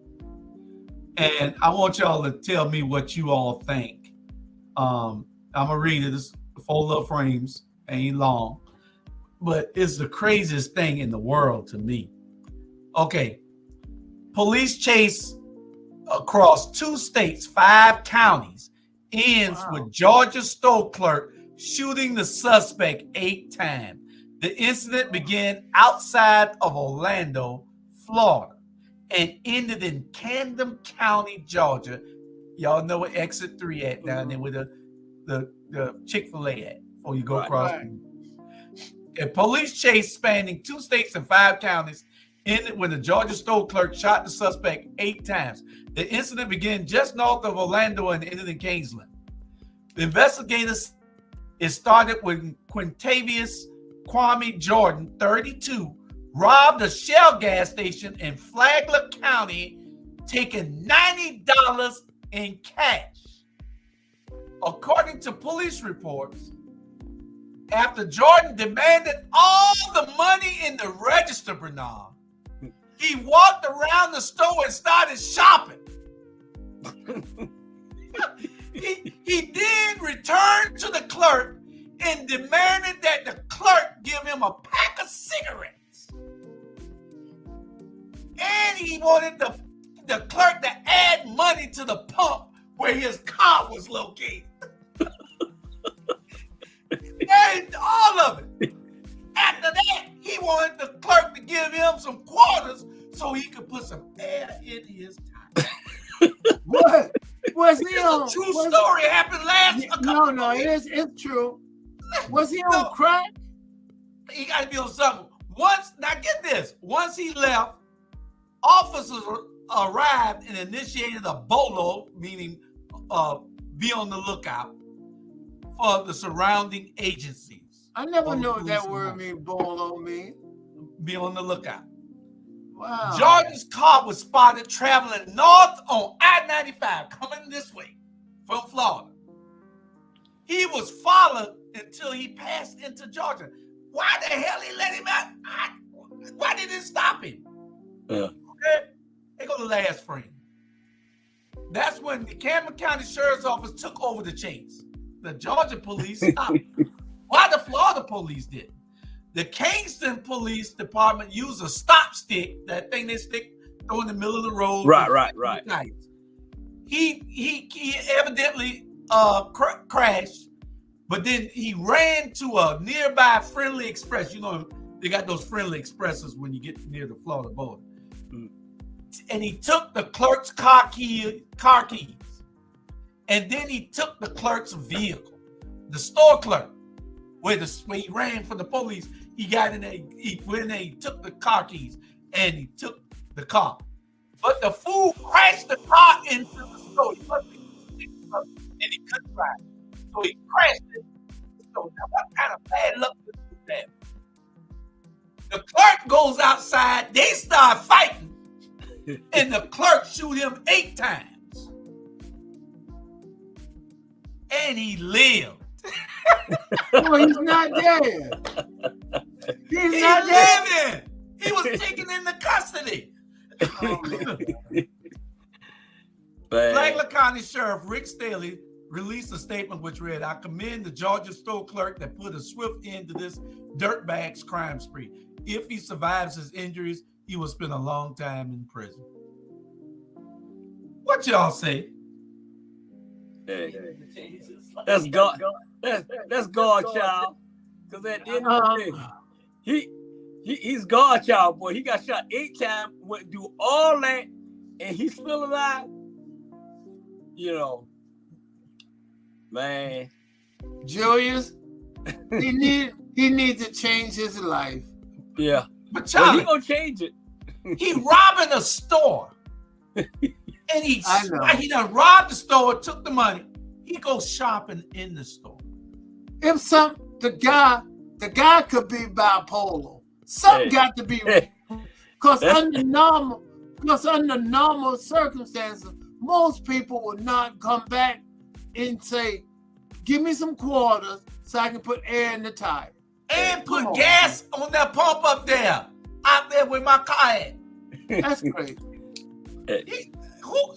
And I want y'all to tell me what you all think. I'm gonna read it. It's 4 little frames, ain't long, but it's the craziest thing in the world to me. Okay. Police chase across 2 states, 5 counties, ends with Georgia store clerk shooting the suspect 8 times. The incident began outside of Orlando, Florida, and ended in Camden County, Georgia. Y'all know where exit 3 at down there with the Chick-fil-A at before you go across. Right. A police chase spanning 2 states and 5 counties ended when the Georgia store clerk shot the suspect 8 times. The incident began just north of Orlando and ended in Kingsland. The investigators, it started when Quintavious Kwame Jordan, 32, robbed a Shell gas station in Flagler County, taking $90 in cash. According to police reports, after Jordan demanded all the money in the register, Bernard, he walked around the store and started shopping. He then returned to the clerk and demanded that the clerk give him a pack of cigarettes. And he wanted the clerk to add money to the pump where his car was located. And all of it. After that, he wanted the clerk to give him some quarters so he could put some air in his tire. What? Was he It's on? a true story. It happened last. No, it's true. Was he on crack? He got to be on something. Now get this. Once he left, officers arrived and initiated a BOLO, meaning be on the lookout, for the surrounding agencies. I never on knew what that police word and mean, bowl on me. Be on the lookout. Wow. George's car was spotted traveling north on I-95, coming this way from Florida. He was followed until he passed into Georgia. Why the hell he let him out? Why did it stop him? Yeah. Okay, they go to last frame. That's when the Cameron County Sheriff's Office took over the chase. The Georgia police stopped. Why the Florida police didn't? The Kingston Police Department used a stop stick, that thing they throw in the middle of the road. Right. He evidently crashed, but then he ran to a nearby Friendly Express. You know, they got those Friendly Expresses when you get near the Florida border. And he took the clerk's car keys, and then he took the clerk's vehicle, the store clerk, where he ran from the police. He got in there, he went in there, he took the car keys, and he took the car. But the fool crashed the car into the store. And he couldn't drive. So he crashed it. So now what kind of bad luck is that? The clerk goes outside, they start fighting, and the clerk shoot him 8 times. And he lived. Oh, he's not dead. He's not living. He was taken into custody. Flagler County Sheriff Rick Staley released a statement which read, "I commend the Georgia store clerk that put a swift end to this dirtbag's crime spree. If he survives his injuries, he will spend a long time in prison." What y'all say? Hey, that's God. That's God, child. Because at the end of the day, he's God, child, boy. He got shot 8 times, went through all that, and he's still alive. You know, man. Julius, he needs to change his life. Yeah, but Charlie, he gonna change it. He robbing a store, and he done robbed the store, took the money. He goes shopping in the store. If the guy could be bipolar. Something got to be because under normal circumstances, most people would not come back and say, "Give me some quarters so I can put air in the tire and put gas on that pump up there, out there with my car at." That's crazy.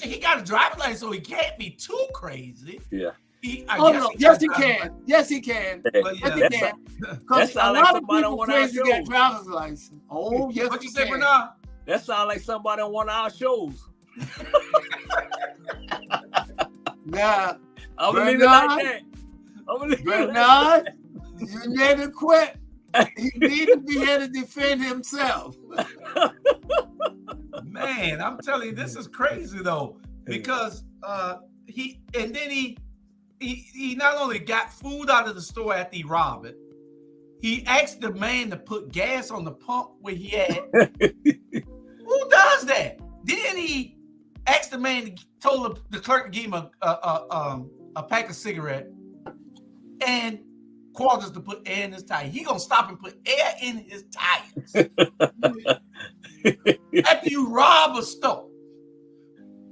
He got a driver's license, so he can't be too crazy. Yeah. Yes, he can. Yes, he can. Because a lot of people crazy get driver's license. Oh, yes, what you say, Bernard? That sounds like somebody on one of our shows. Nah, I'm gonna leave it like that. Bernard, you need to quit. He needs to be here to defend himself. Man, I'm telling you, this is crazy though, because he not only got food out of the store after he robbed it, he asked the man to put gas on the pump where he had. Who does that? Then he asked the man, told the clerk to give him a pack of cigarettes and quarters to put air in his tire. He gonna stop and put air in his tires after you rob a store.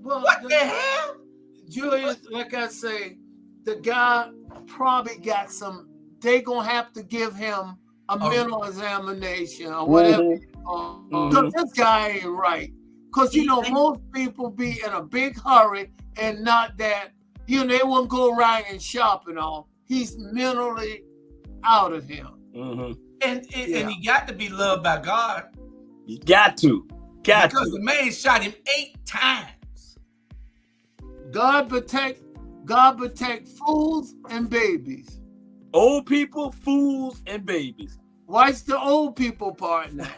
Well, what the hell? Julius, like I say, the guy probably got some. They gonna have to give him a mental examination or whatever. This guy ain't right. Because most people be in a big hurry and not that. They won't go around and shop and all. He's mentally out of him. And he got to be loved by God. You got to. Because the man shot him 8 times. God protect fools and babies. Old people, fools, and babies. Why's the old people part now?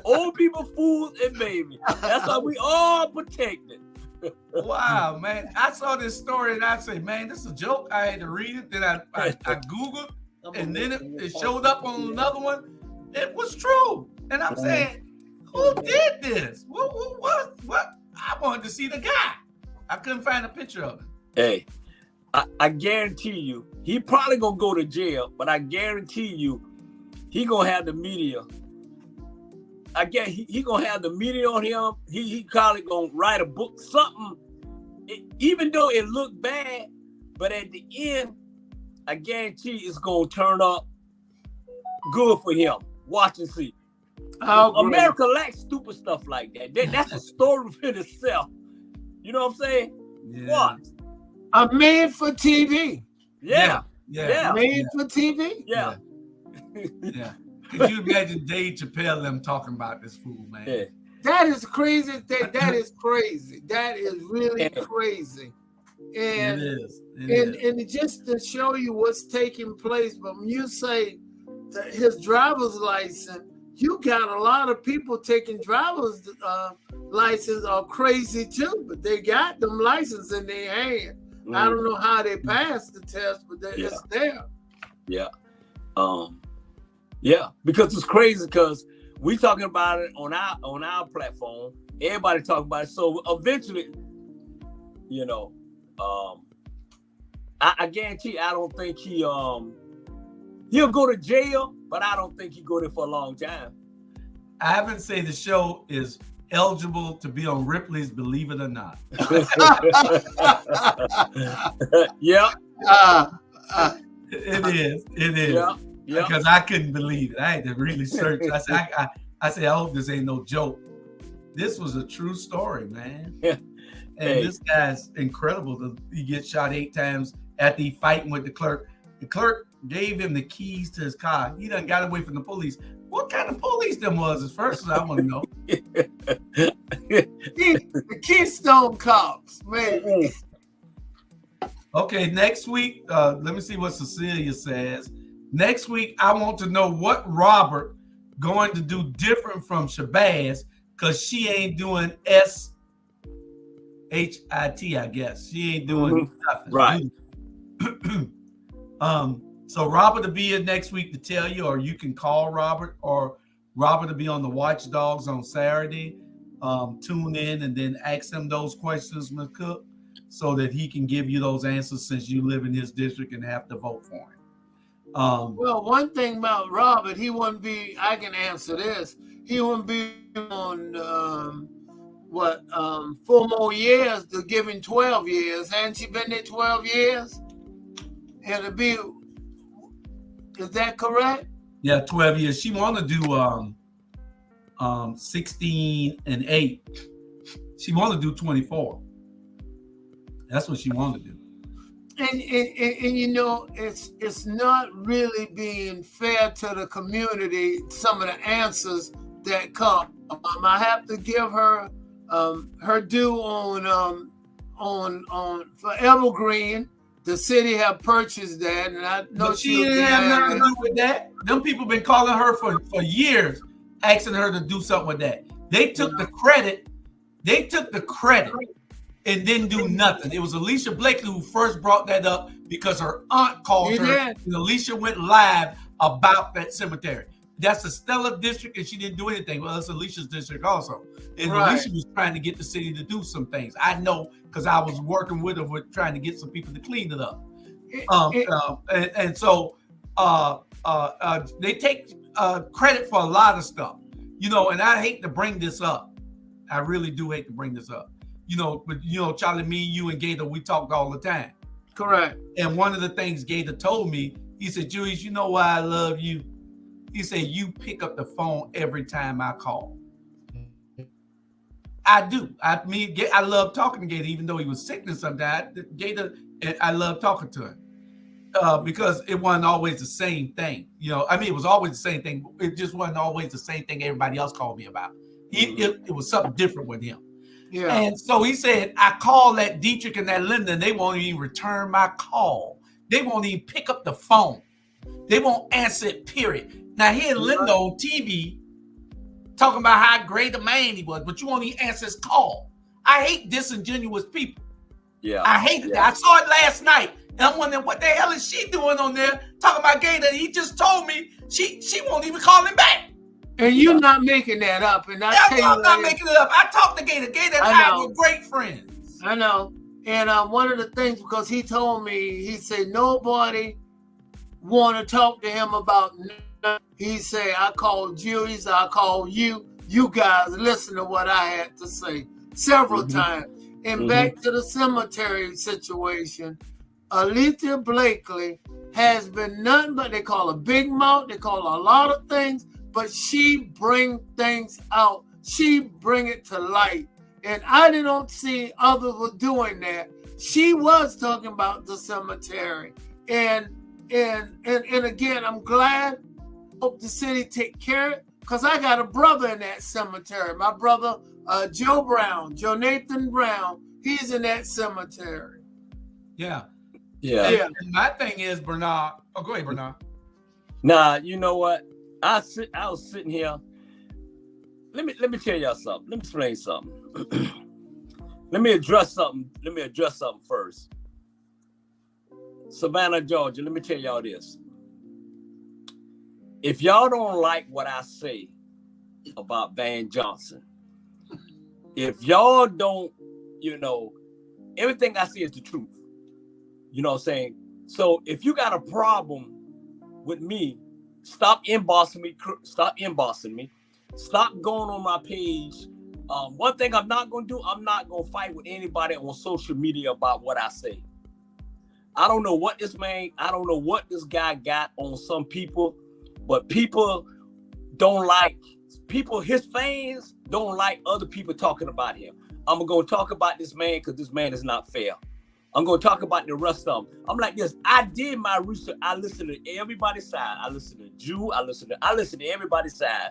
Old people, fools, and babies. That's how we all protected. Wow, man. I saw this story and I said, man, this is a joke. I had to read it. Then I Googled, and then it showed up on another one. It was true. And I'm saying, who did this? What? I wanted to see the guy. I couldn't find a picture of him. Hey, I guarantee you, he probably gonna go to jail, but I guarantee you, he gonna have the media. I guess he gonna have the media on him. He probably gonna write a book, something. Even though it looked bad, but at the end, I guarantee it's gonna turn up good for him. Watch and see. America lacks stupid stuff like that. That's a story within itself. You know what I'm saying? Yeah. What? Made for TV. Yeah. Made for TV. Yeah. Yeah. Could you imagine Dave Chappelle them talking about this fool, man? Yeah. That is crazy. That is crazy. That is really crazy. And It is. And just to show you what's taking place, but when you say that his driver's license, you got a lot of people taking driver's license are crazy too, but they got them license in their hand. I don't know how they passed the test, but it's there. Yeah. Yeah, because it's crazy because we talking about it on our platform. Everybody talking about it. So eventually, you know, I guarantee I don't think he'll go to jail, but I don't think he'll go there for a long time. I haven't said the show is eligible to be on Ripley's Believe It or Not. Yeah. It is. Yeah. Because I couldn't believe it. I had to really search. I said, I hope this ain't no joke. This was a true story, man. Yeah. And this guy's incredible. He gets shot 8 times after he fighting with the clerk. The clerk gave him the keys to his car. He done got away from the police. What kind of police them was at first? I want to know. The Keystone Cops, man. Okay, next week, let me see what Cecilia says. Next week, I want to know what Robert going to do different from Shabazz, because she ain't doing SHIT, I guess. She ain't doing nothing. Right. So Robert will be here next week to tell you, or you can call Robert, or Robert will be on the Watchdogs on Saturday. Tune in and then ask him those questions, Ms. Cook, so that he can give you those answers since you live in his district and have to vote for him. Well, one thing about Robert, he wouldn't be, I can answer this, he wouldn't be on 4 more years to give him 12 years. Hadn't she been there 12 years? It'll be, is that correct? Yeah, 12 years. She want to do 16 and 8. She want to do 24. That's what she want to do. And you know, it's not really being fair to the community, some of the answers that come. I have to give her her due on for Evergreen. The city have purchased that, and I know but she didn't have nothing to do with that. Them people been calling her for years, asking her to do something with that. They took the credit. They took the credit and didn't do nothing. It was Alicia Blakely who first brought that up because her aunt called her, and Alicia went live about that cemetery. That's the Stella district, and she didn't do anything. Well, it's Alicia's district also. And Alicia was trying to get the city to do some things. I know because I was working with her with trying to get some people to clean it up. So they take credit for a lot of stuff, you know, and I hate to bring this up. I really do hate to bring this up. You know, but you know, Charlie, me, you, and Gator, we talked all the time. Correct. And one of the things Gator told me, he said, Julius, you know why I love you? He said, you pick up the phone every time I call. I do. I love talking to Gator, even though he was sick and sometimes. Gator, I love talking to him because it wasn't always the same thing. You know, I mean, it was always the same thing. But it just wasn't always the same thing everybody else called me about. It was something different with him. Yeah. And so he said, I call that Dietrich and that Linda, and they won't even return my call. They won't even pick up the phone. They won't answer it, period. Now, here Linda on TV talking about how great a man he was, but you won't even answer his call. I hate disingenuous people. Yeah. I hated that. I saw it last night, and I'm wondering what the hell is she doing on there talking about Gator. He just told me she won't even call him back. And you're not making that up. And I'm not making it up. I talked to Gator. Gator and I were great friends. I know. And one of the things, because he told me, he said nobody want to talk to him about nothing. He said, I called you. He said, I called you. You guys listen to what I had to say several times. And back to the cemetery situation, Alethea Blakely has been nothing but, they call her big mouth, they call her a lot of things, but she bring things out. She bring it to light. And I didn't see others were doing that. She was talking about the cemetery. And again, I'm glad. Hope the city take care of it, because I got a brother in that cemetery. My brother, Joe Nathan Brown, he's in that cemetery. Yeah. Yeah. And my thing is, Bernard. Oh, go ahead, Bernard. Nah, you know what? I was sitting here. Let me tell y'all something. Let me explain something. Let me address something first. Savannah, Georgia, let me tell y'all this. If y'all don't like what I say about Van Johnson, if y'all don't, everything I say is the truth. You know what I'm saying? So if you got a problem with me, stop inboxing me. Stop going on my page. One thing I'm not going to do, I'm not going to fight with anybody on social media about what I say. I don't know what this guy got on some people, but his fans don't like other people talking about him. I'm going to talk about this man because this man is not fair. I'm going to talk about the rest of them. I'm like this. I did my research. I listened to everybody's side. I listened to Jew. I listened to everybody's side.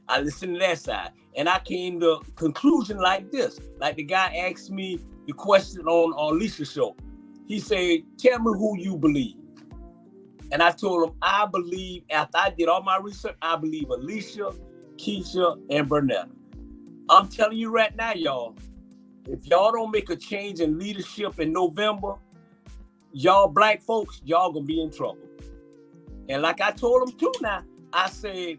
I listened to that side. And I came to a conclusion like this. Like the guy asked me the question on Alicia's show. He said, tell me who you believe. And I told him, I believe, after I did all my research, I believe Alicia, Keisha, and Burnett. I'm telling you right now, y'all, if y'all don't make a change in leadership in November, y'all black folks, y'all gonna be in trouble. And like I told them too now, I said,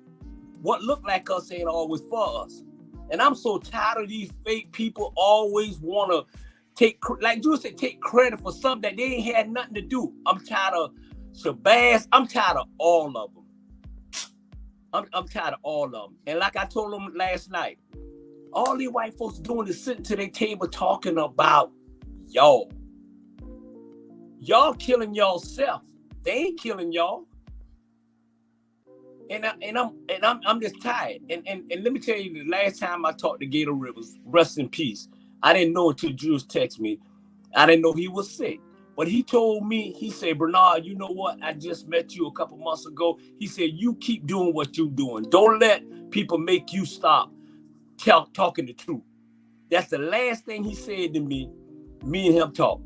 what look like us ain't always for us. And I'm so tired of these fake people always want to take credit for something that they ain't had nothing to do. I'm tired of Shabazz. I'm tired of all of them. I'm tired of all of them. And like I told them last night, all these white folks doing is sitting to their table talking about y'all. Y'all killing y'allself. They ain't killing y'all. And I'm just tired. And let me tell you, the last time I talked to Gator Rivers, rest in peace, I didn't know until Jules texted me. I didn't know he was sick. But he told me, he said, Bernard, you know what? I just met you a couple months ago. He said, you keep doing what you're doing. Don't let people make you stop talking the truth. That's the last thing he said to me. Me and him talk.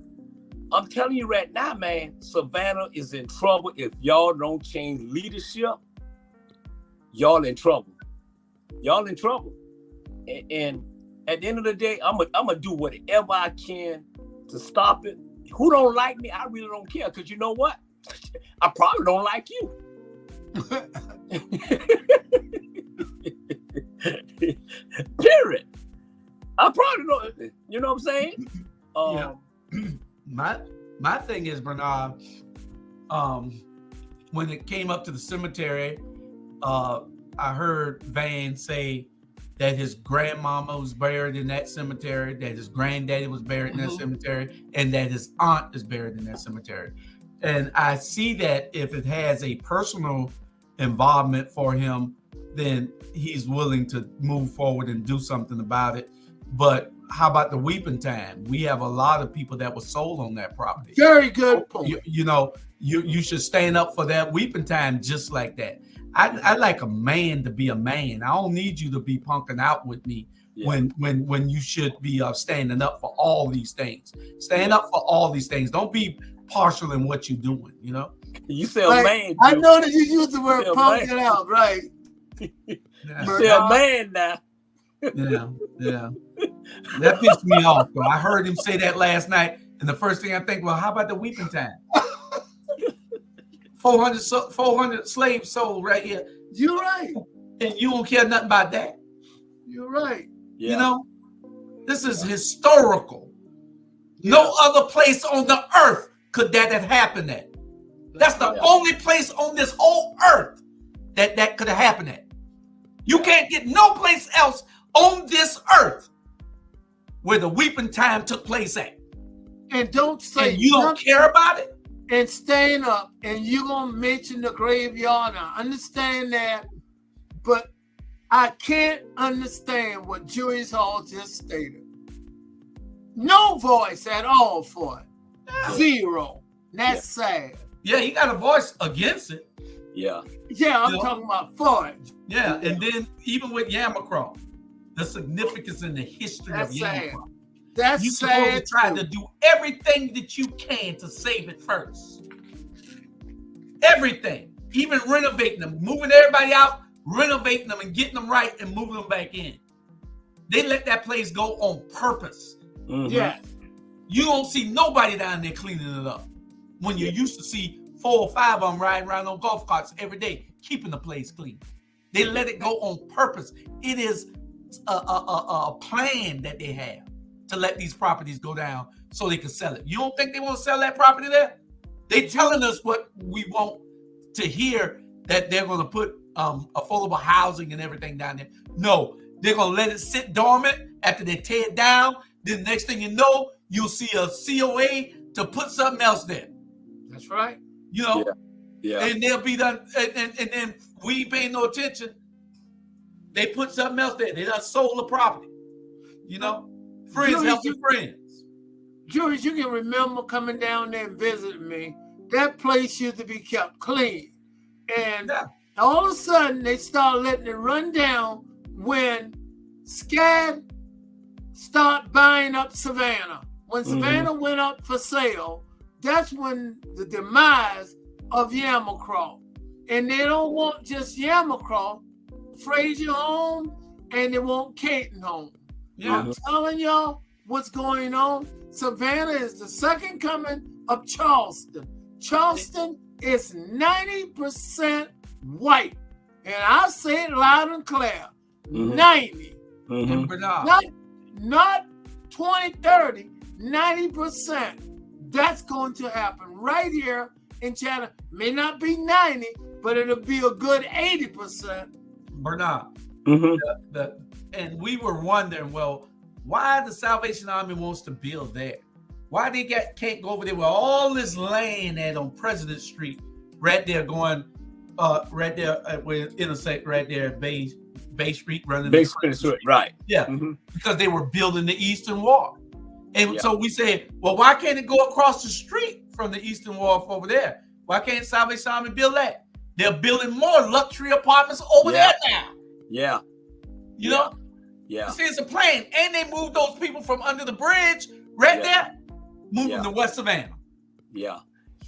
I'm telling you right now, man, Savannah is in trouble. If y'all don't change leadership, y'all in trouble. Y'all in trouble. And at the end of the day, I'm gonna do whatever I can to stop it. Who don't like me, I really don't care. Because you know what? I probably don't like you. Period. I probably don't. You know what I'm saying? My thing is, Bernard, when it came up to the cemetery, I heard Van say that his grandmama was buried in that cemetery, that his granddaddy was buried in that cemetery, and that his aunt is buried in that cemetery. And I see that if it has a personal involvement for him, then he's willing to move forward and do something about it. But how about the weeping time? We have a lot of people that were sold on that property. Very good point. You should stand up for that weeping time just like that. I like a man to be a man. I don't need you to be punking out with me when you should be standing up for all these things. Stand up for all these things. Don't be partial in what you're doing, you know? You say a man. I know that you use the word punking out, right? You say a man now. Yeah. That pissed me off, though. I heard him say that last night, and the first thing I think, well, how about the weeping time? 400 slaves sold right here. You're right. And you don't care nothing about that. You're right. Yeah. You know, this is historical. No other place on the earth could that have happened at. That's the only place on this whole earth that could have happened at. You can't get no place else on this earth where the weeping time took place at. And don't say and you don't care about it. And staying up, and you're gonna mention the graveyard. I understand that, but I can't understand what Julius Hall just stated. No voice at all for it. Zero. That's sad. Yeah, he got a voice against it. Yeah. Yeah, I'm talking about for it. Yeah, and then even with Yamacraw, the significance in the history of Yamacraw. That's you sad. You try to do everything that you can to save it first. Everything, even renovating them, moving everybody out, renovating them and getting them right and moving them back in. They let that place go on purpose. Mm-hmm. Yeah. You don't see nobody down there cleaning it up when you used to see 4 or 5 of them riding around on golf carts every day, keeping the place clean. They let it go on purpose. It is a plan that they have to let these properties go down so they can sell it. You don't think they want to sell that property there? They telling us what we want to hear, that they're going to put affordable housing and everything down there. No, they're going to let it sit dormant after they tear it down. Then the next thing you know, you'll see a COA to put something else there. That's right. You know, yeah. And they'll be done, and then we ain't paying no attention. They put something else there. They done sold the property. You know, friends helping friends. Julius, you can remember coming down there and visiting me. That place used to be kept clean. And all of a sudden, they start letting it run down when SCAD start buying up Savannah. When Savannah went up for sale, that's when the demise of Yamacraw. And they don't want just Yamacraw, Frazier home, and they want Caton home. Yeah. I'm telling y'all what's going on. Savannah is the second coming of Charleston. Charleston is 90% white. And I say it loud and clear. 90. Not 20, 30, 90%. That's going to happen right here in China. May not be 90, but it'll be a good 80%. Bernard. And we were wondering, well, why the Salvation Army wants to build there? Why they can't go over there with all this land at on President Street, right there going, right there with intersect right there at Bay Street, running Bay Street, right? Yeah, because they were building the Eastern Wall, and so we said, well, why can't it go across the street from the Eastern Wall over there? Why can't Salvation Army build that? They're building more luxury apartments over there now. Yeah, you know. Yeah. See, it's a plan, and they moved those people from under the bridge right there, moving to West Savannah. Yeah,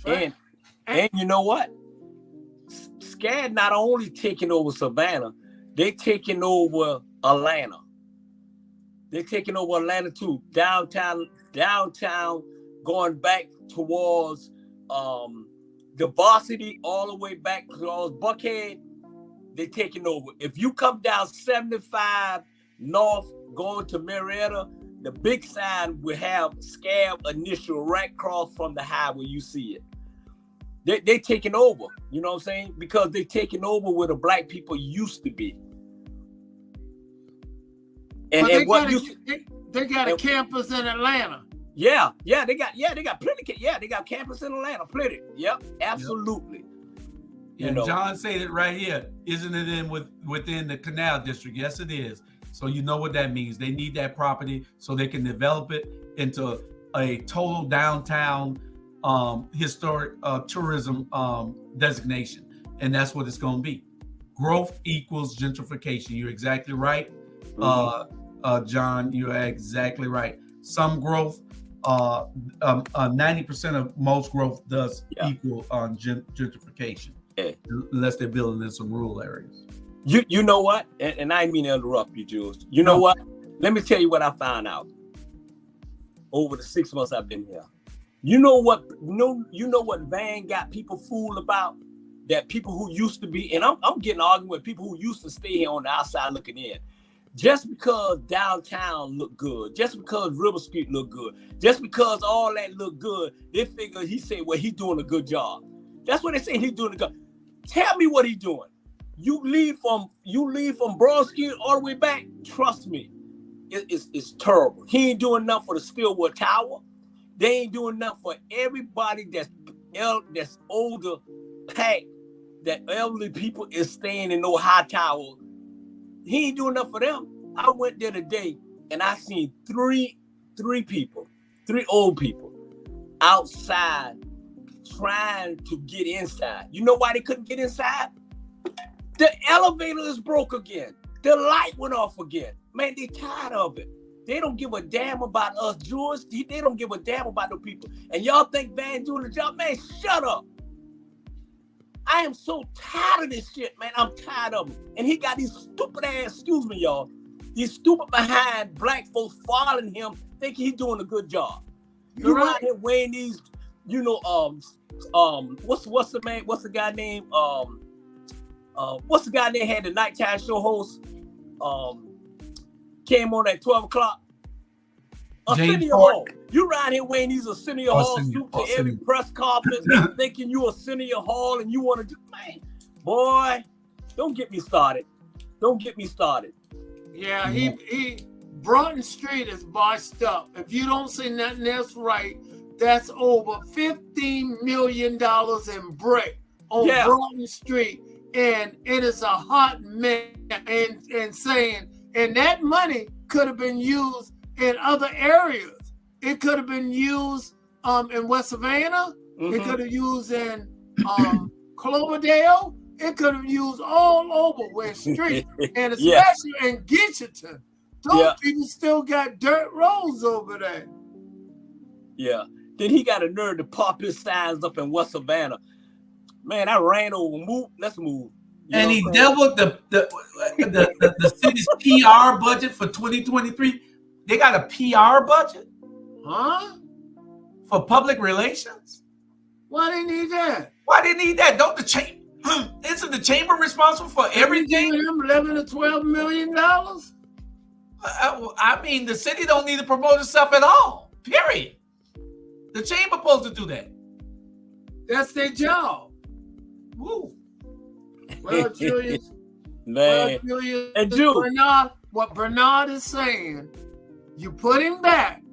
and you know what? SCAD not only taking over Savannah, they taking over Atlanta. They're taking over Atlanta too. Downtown, going back towards the Varsity, all the way back towards Buckhead. They're taking over. If you come down 75 north, going to Marietta, the big sign will have SCAD initial right across from the highway. You see it. They taking over. You know what I'm saying? Because they taking over where the black people used to be. And they got a and, campus in Atlanta. Yeah, they got plenty. Yeah, they got campus in Atlanta, plenty. Yep, absolutely. Yep. You know. John said it right here. Isn't it within the Canal District? Yes, it is. So you know what that means. They need that property so they can develop it into a total downtown historic tourism designation. And that's what it's going to be. Growth equals gentrification. You're exactly right. John, you're exactly right. Some growth, 90% of most growth does equal gentrification. Yeah. Unless they're building in some rural areas. You know what? And I didn't mean to interrupt you, Jules. You know what? Let me tell you what I found out over the 6 months I've been here. You know what Van got people fooled about? That people who used to be, and I'm getting arguing with people who used to stay here on the outside looking in. just because downtown look good, just because River Street look good, just because all that look good, they figure he said, well, he's doing a good job. That's what they say, he's doing a good. Tell me what he's doing. You leave from Broad Street all the way back. Trust me, it's terrible. He ain't doing nothing for the Stillwood Tower. They ain't doing nothing for everybody that's older, packed, that elderly people is staying in no high tower. He ain't doing nothing for them. I went there today and I seen three old people outside trying to get inside. You know why they couldn't get inside? The elevator is broke again. The light went off again. Man, they tired of it. They don't give a damn about us Jews. They don't give a damn about the people. And y'all think Van doing the job? Man, shut up. I am so tired of this shit, man. I'm tired of it. And he got these stupid ass, excuse me, y'all, these stupid behind black folks following him, thinking he's doing a good job. You right here wearing these, you know, what's the man? What's the guy name? What's the guy that had the nighttime show host? Came on at 12 o'clock. Arsenio Hall. You ride here wearing these Arsenio Hall suits to every press conference, thinking you Arsenio Hall and you want to do, man, boy, don't get me started. Don't get me started. Yeah, he Broughton Street is bossed up. If you don't say nothing else right, that's over $15 million in brick on Broughton Street. And it is a hot mess and saying, and that money could have been used in other areas. It could have been used in West Savannah. Mm-hmm. It could have used in Cloverdale. It could have used all over West Street, and especially in Gitcherton. Those people still got dirt roads over there. Yeah. Then he got a nerve to pop his signs up in West Savannah. Man, I ran over. Move. Let's move. And he doubled the city's PR budget for 2023. They got a PR budget? Huh? For public relations? Why they need that? Why they need that? Don't the chamber? Isn't the chamber responsible for everything? Him $11 to $12 million? I mean, the city don't need to promote itself at all. Period. The chamber supposed to do that. That's their job. Woo. Well, Julius, man, and Bernard, what Bernard is saying, you put him back.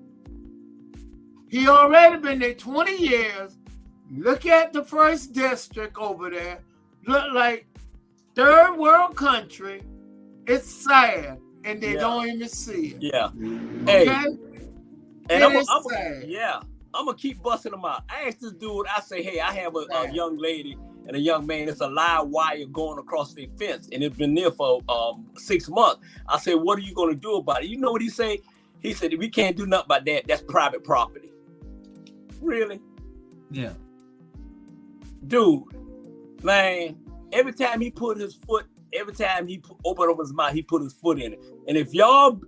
He already been there 20 years. Look at the first district over there. Look like third world country. It's sad, and they don't even see it. Yeah. Okay? Hey, and I'm gonna keep busting them out. I asked this dude. I say, hey, I have a young lady and a young man. It's a live wire going across their fence, and it's been there for 6 months. I said, what are you gonna do about it? You know what he say? He said, we can't do nothing about that. That's private property. Really? Yeah. Dude, man, every time he put his foot, every time he opened up his mouth, he put his foot in it. And if y'all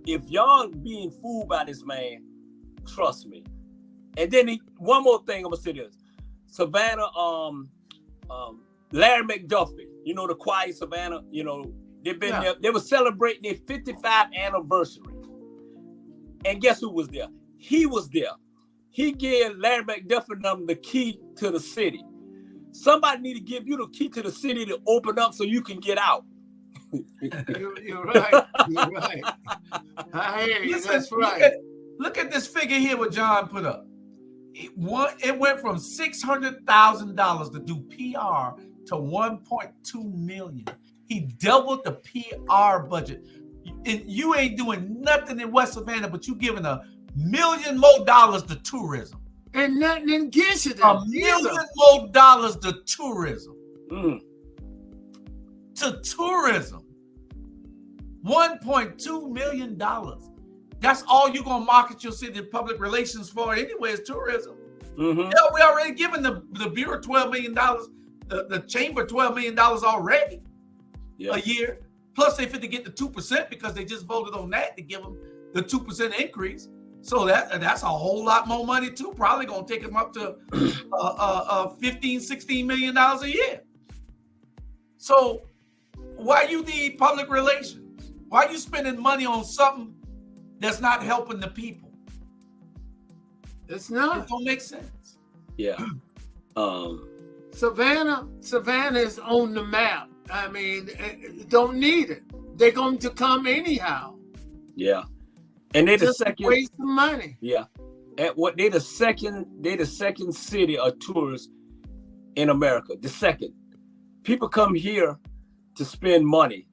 being fooled by this man, trust me. And then one more thing I'm gonna say this. Savannah, Larry McDuffie, you know, the choir Savannah, you know, they've been there. They were celebrating their 55th anniversary. And guess who was there? He was there. He gave Larry McDuffie the key to the city. Somebody need to give you the key to the city to open up so you can get out. You're right. You're right. I hear you. That's right. Look at this figure here what John put up. It went from $600,000 to do PR to $1.2 million. He doubled the PR budget. And you ain't doing nothing in West Savannah, but you giving $1 million more to tourism. And nothing in Gitcherton. $1 million more to tourism. To tourism. $1.2 million. That's all you're going to market your city public relations for anyway is tourism. Mm-hmm. Yeah, we already given the Bureau $12 million, the chamber $12 million already a year. Plus they fit to get the 2% because they just voted on that to give them the 2% increase. So that's a whole lot more money too. Probably going to take them up to $15-16 million a year. So why you need public relations? Why are you spending money on something that's not helping the people? It's not. It don't make sense. Yeah. Savannah is on the map. I mean, don't need it. They're going to come anyhow. Yeah. And they're the Just second. waste of money. Yeah. At what they're the second city of tourists in America. The second. People come here to spend money.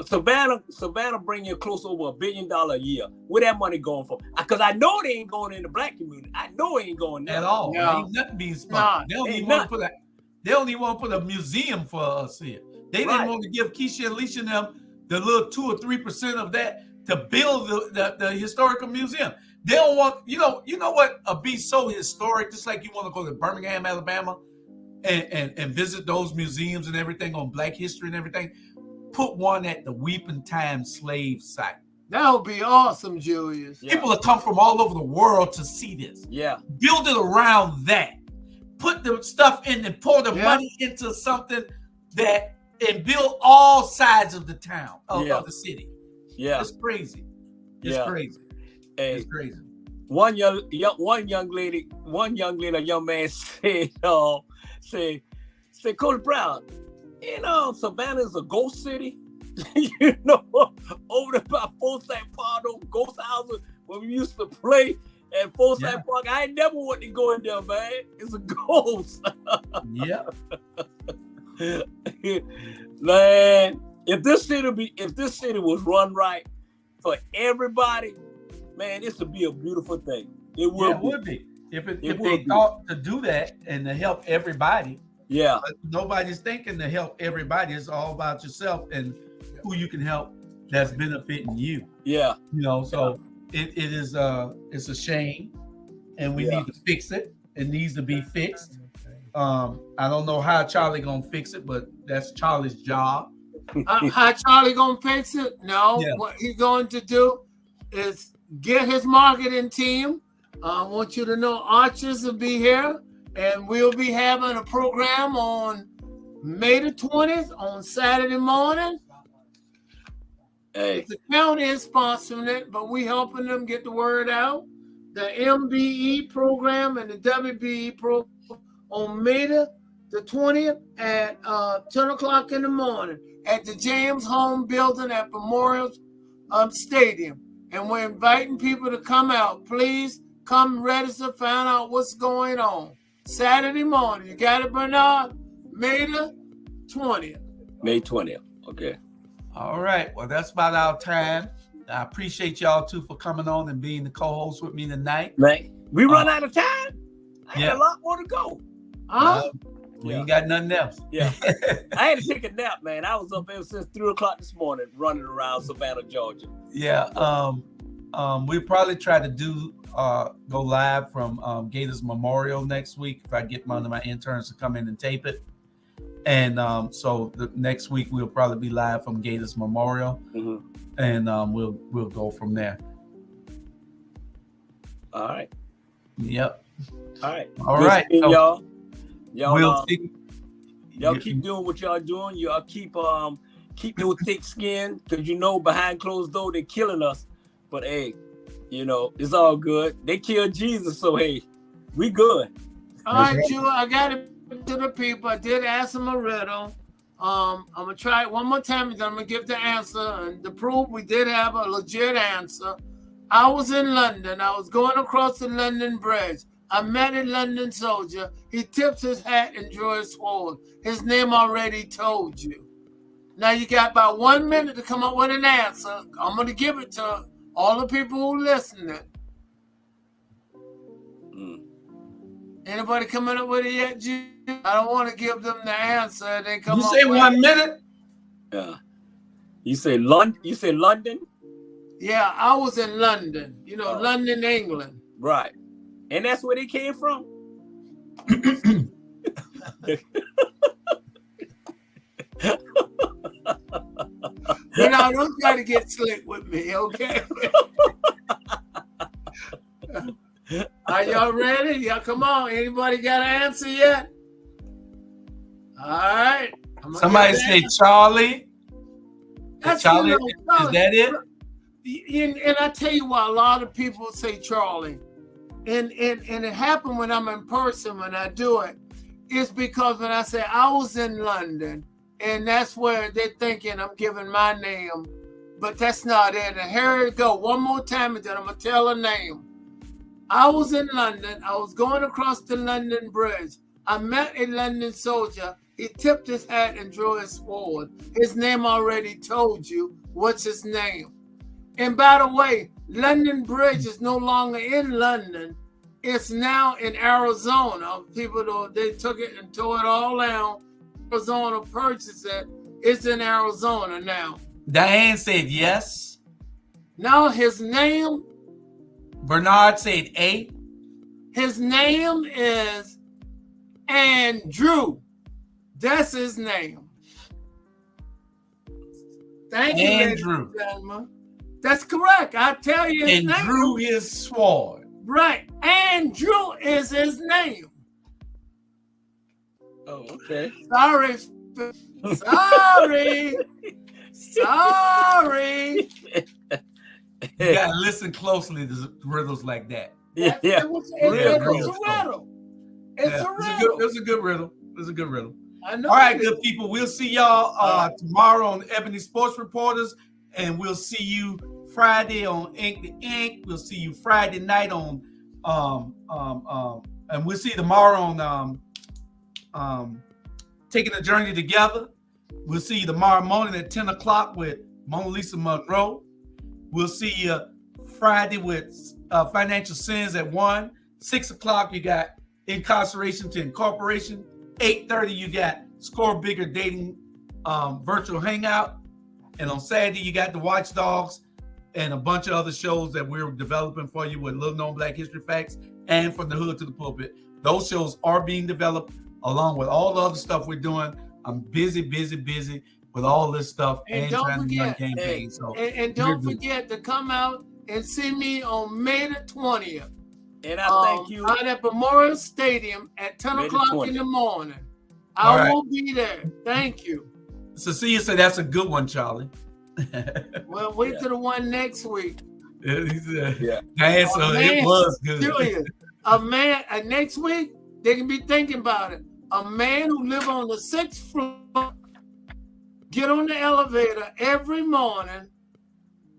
Savannah bring you close over $1 billion a year. Where that money going from? Because I know they ain't going in the black community. I know it ain't going there At all. No. Ain't nothing being spent. Nah, They don't even want to put a museum for us here. They didn't want to give Keisha and Alicia and them the little 2 or 3% of that to build the historical museum. They don't want, you know what, be so historic, just like you want to go to Birmingham, Alabama, and visit those museums and everything on Black history and everything. Put one at the Weeping Time slave site. That would be awesome, Julius. Yeah. People have come from all over the world to see this. Yeah. Build it around that. Put the stuff in and pour the money into something that and build all sides of the town of the city. Yeah, it's crazy. It's crazy. Hey, it's crazy. One young lady, a young man said, Coach Brown, Savannah's a ghost city. Over there by Forsyth Park, those ghost houses where we used to play at Forsyth Park. I ain't never want to go in there, man. It's a ghost. Yeah. Man, if this city was run right for everybody, man, this would be a beautiful thing. It would be. If they thought to do that and to help everybody. Yeah. Nobody's thinking to help everybody. It's all about yourself and who you can help that's benefiting you. Yeah. So it is it's a shame and we need to fix it. It needs to be fixed. I don't know how Charlie gonna fix it, but that's Charlie's job. How Charlie gonna fix it? No, what he's going to do is get his marketing team. I want you to know Archers will be here, and we'll be having a program on May the 20th on Saturday morning. Hey. The county is sponsoring it, but we helping them get the word out. The MBE program and the WBE program on May the 20th at 10 o'clock in the morning at the James Home Building at Memorial Stadium. And we're inviting people to come out. Please come register, find out what's going on. Saturday morning. You got it, Bernard? May the 20th. May 20th. Okay. All right. Well, that's about our time. I appreciate y'all too for coming on and being the co-host with me tonight. Man, we run out of time. I had a lot more to go. We ain't got nothing else. Yeah. I had to take a nap, man. I was up ever since 3 o'clock this morning running around Savannah, Georgia. Yeah. We'll probably try to go live from Gators Memorial next week if I get one of my interns to come in and tape it. And so the next week we'll probably be live from Gators Memorial, and we'll go from there. All right. Yep. All right. All right. So, y'all keep doing what y'all doing. Y'all keep your thick skin, because behind closed door they're killing us. But hey, it's all good. They killed Jesus, so hey, we good. All right, Drew, I got it to the people. I did ask them a riddle. I'm gonna try it one more time, and then I'm gonna give the answer. And to prove we did have a legit answer, I was in London. I was going across the London Bridge. I met a London soldier. He tips his hat and drew his sword. His name already told you. Now you got about 1 minute to come up with an answer. I'm going to give it to all the people who listening. Anybody coming up with it yet, G? I don't want to give them the answer. They come. You say 1 minute? Yeah. You say London? Yeah, I was in London. London, England. Right. And that's where they came from? Don't try to get slick with me, okay? Are y'all ready? Y'all come on. Anybody got an answer yet? All right. Somebody say Charlie. That's Charlie, you know, is that it? And I tell you why a lot of people say Charlie, and it happened when I'm in person when I do it. It's because when I say I was in London, and that's where they're thinking I'm giving my name, but that's not it. And here it go one more time, and then I'm gonna tell a name. I was in London. I was going across the London Bridge. I met a London soldier. He tipped his hat and drew his sword. His name already told you. What's his name? And by the way, London Bridge is no longer in London. It's now in Arizona. People, they took it and tore it all down. Arizona purchased it. It's in Arizona now. Diane said yes. Now his name? Bernard said A. His name is Andrew. That's his name. Thank you, Andrew. That's correct. I tell you his and name. drew his sword. Right. Andrew is his name. Oh, okay. Sorry. Sorry. Sorry. You gotta listen closely to riddles like that. Yeah. It's a riddle. It's a riddle. It was a good riddle. It was a good riddle. I know. All right, good people. We'll see y'all tomorrow on Ebony Sports Reporters, and we'll see you Friday on Ink the Ink. We'll see you Friday night on and we'll see you tomorrow on Taking a Journey Together. We'll see you tomorrow morning at 10 o'clock with Mona Lisa Monroe. We'll see you Friday with Financial Sins at 1. 6 o'clock, you got Incarceration to Incorporation. 8:30, you got Score Bigger Dating Virtual Hangout. And on Saturday, you got the Watchdogs and a bunch of other shows that we're developing for you with Little Known Black History Facts and From the Hood to the Pulpit. Those shows are being developed along with all the other stuff we're doing. I'm busy with all this stuff and trying to run campaigns. And don't forget to come out and see me on May the 20th. And I thank you. Out at Memorial Stadium at 10 o'clock in the morning. All right. I will be there. Thank you. Cecilia said that's a good one, Charlie. Well, wait till the one next week. He said, Yeah. Man, so it was good. Serious. A man, next week, they can be thinking about it. A man who live on the 6th floor, get on the elevator every morning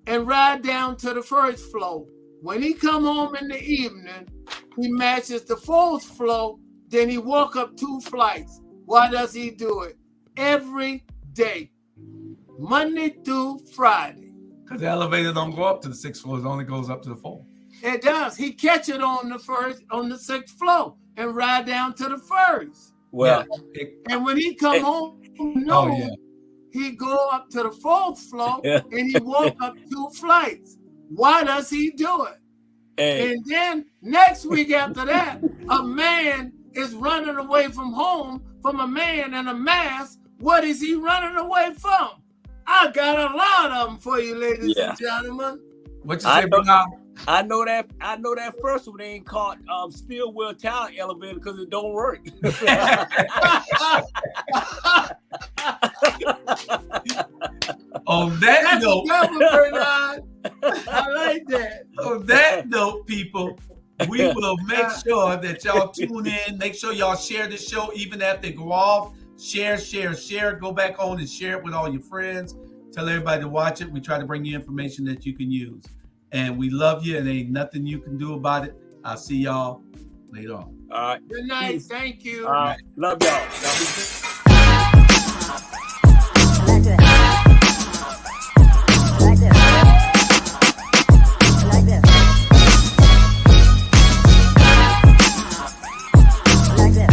and ride down to the 1st floor. When he come home in the evening, he matches the 4th floor, then he walk up 2 flights. Why does he do it? Every day, Monday through Friday. Because the elevator don't go up to the 6th floor, it only goes up to the 4th. It does. He catch it on the 6th floor and ride down to the 1st. Well, and when he come home, he go up to the 4th floor and he walk up 2 flights. Why does he do it? And then next week after that, a man is running away from home from a man in a mask. What is he running away from? I got a lot of them for you, ladies and gentlemen. What you say, Bernard? I know that first one ain't called Stillwell Tower elevator because it don't work. On that note, I like that. On that note, people, we will make sure that y'all tune in. Make sure y'all share this show even after they go off. Share. Go back on and share it with all your friends. Tell everybody to watch it. We try to bring you information that you can use. And we love you, and ain't nothing you can do about it. I'll see y'all later on. All right. Good night. Peace. Thank you. All right. Love y'all. I like that. I like that. I like that. I like that.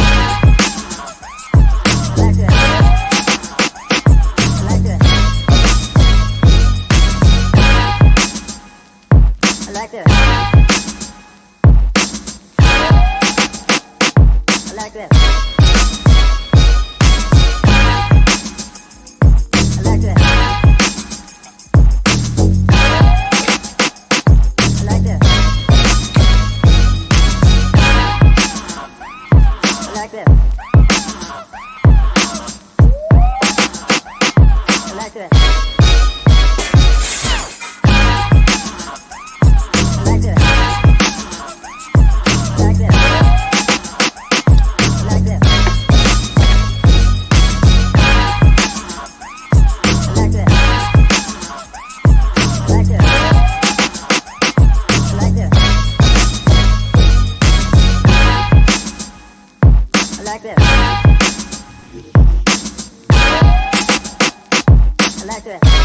I like that. I like that. I like that. I like that. I like that. like this.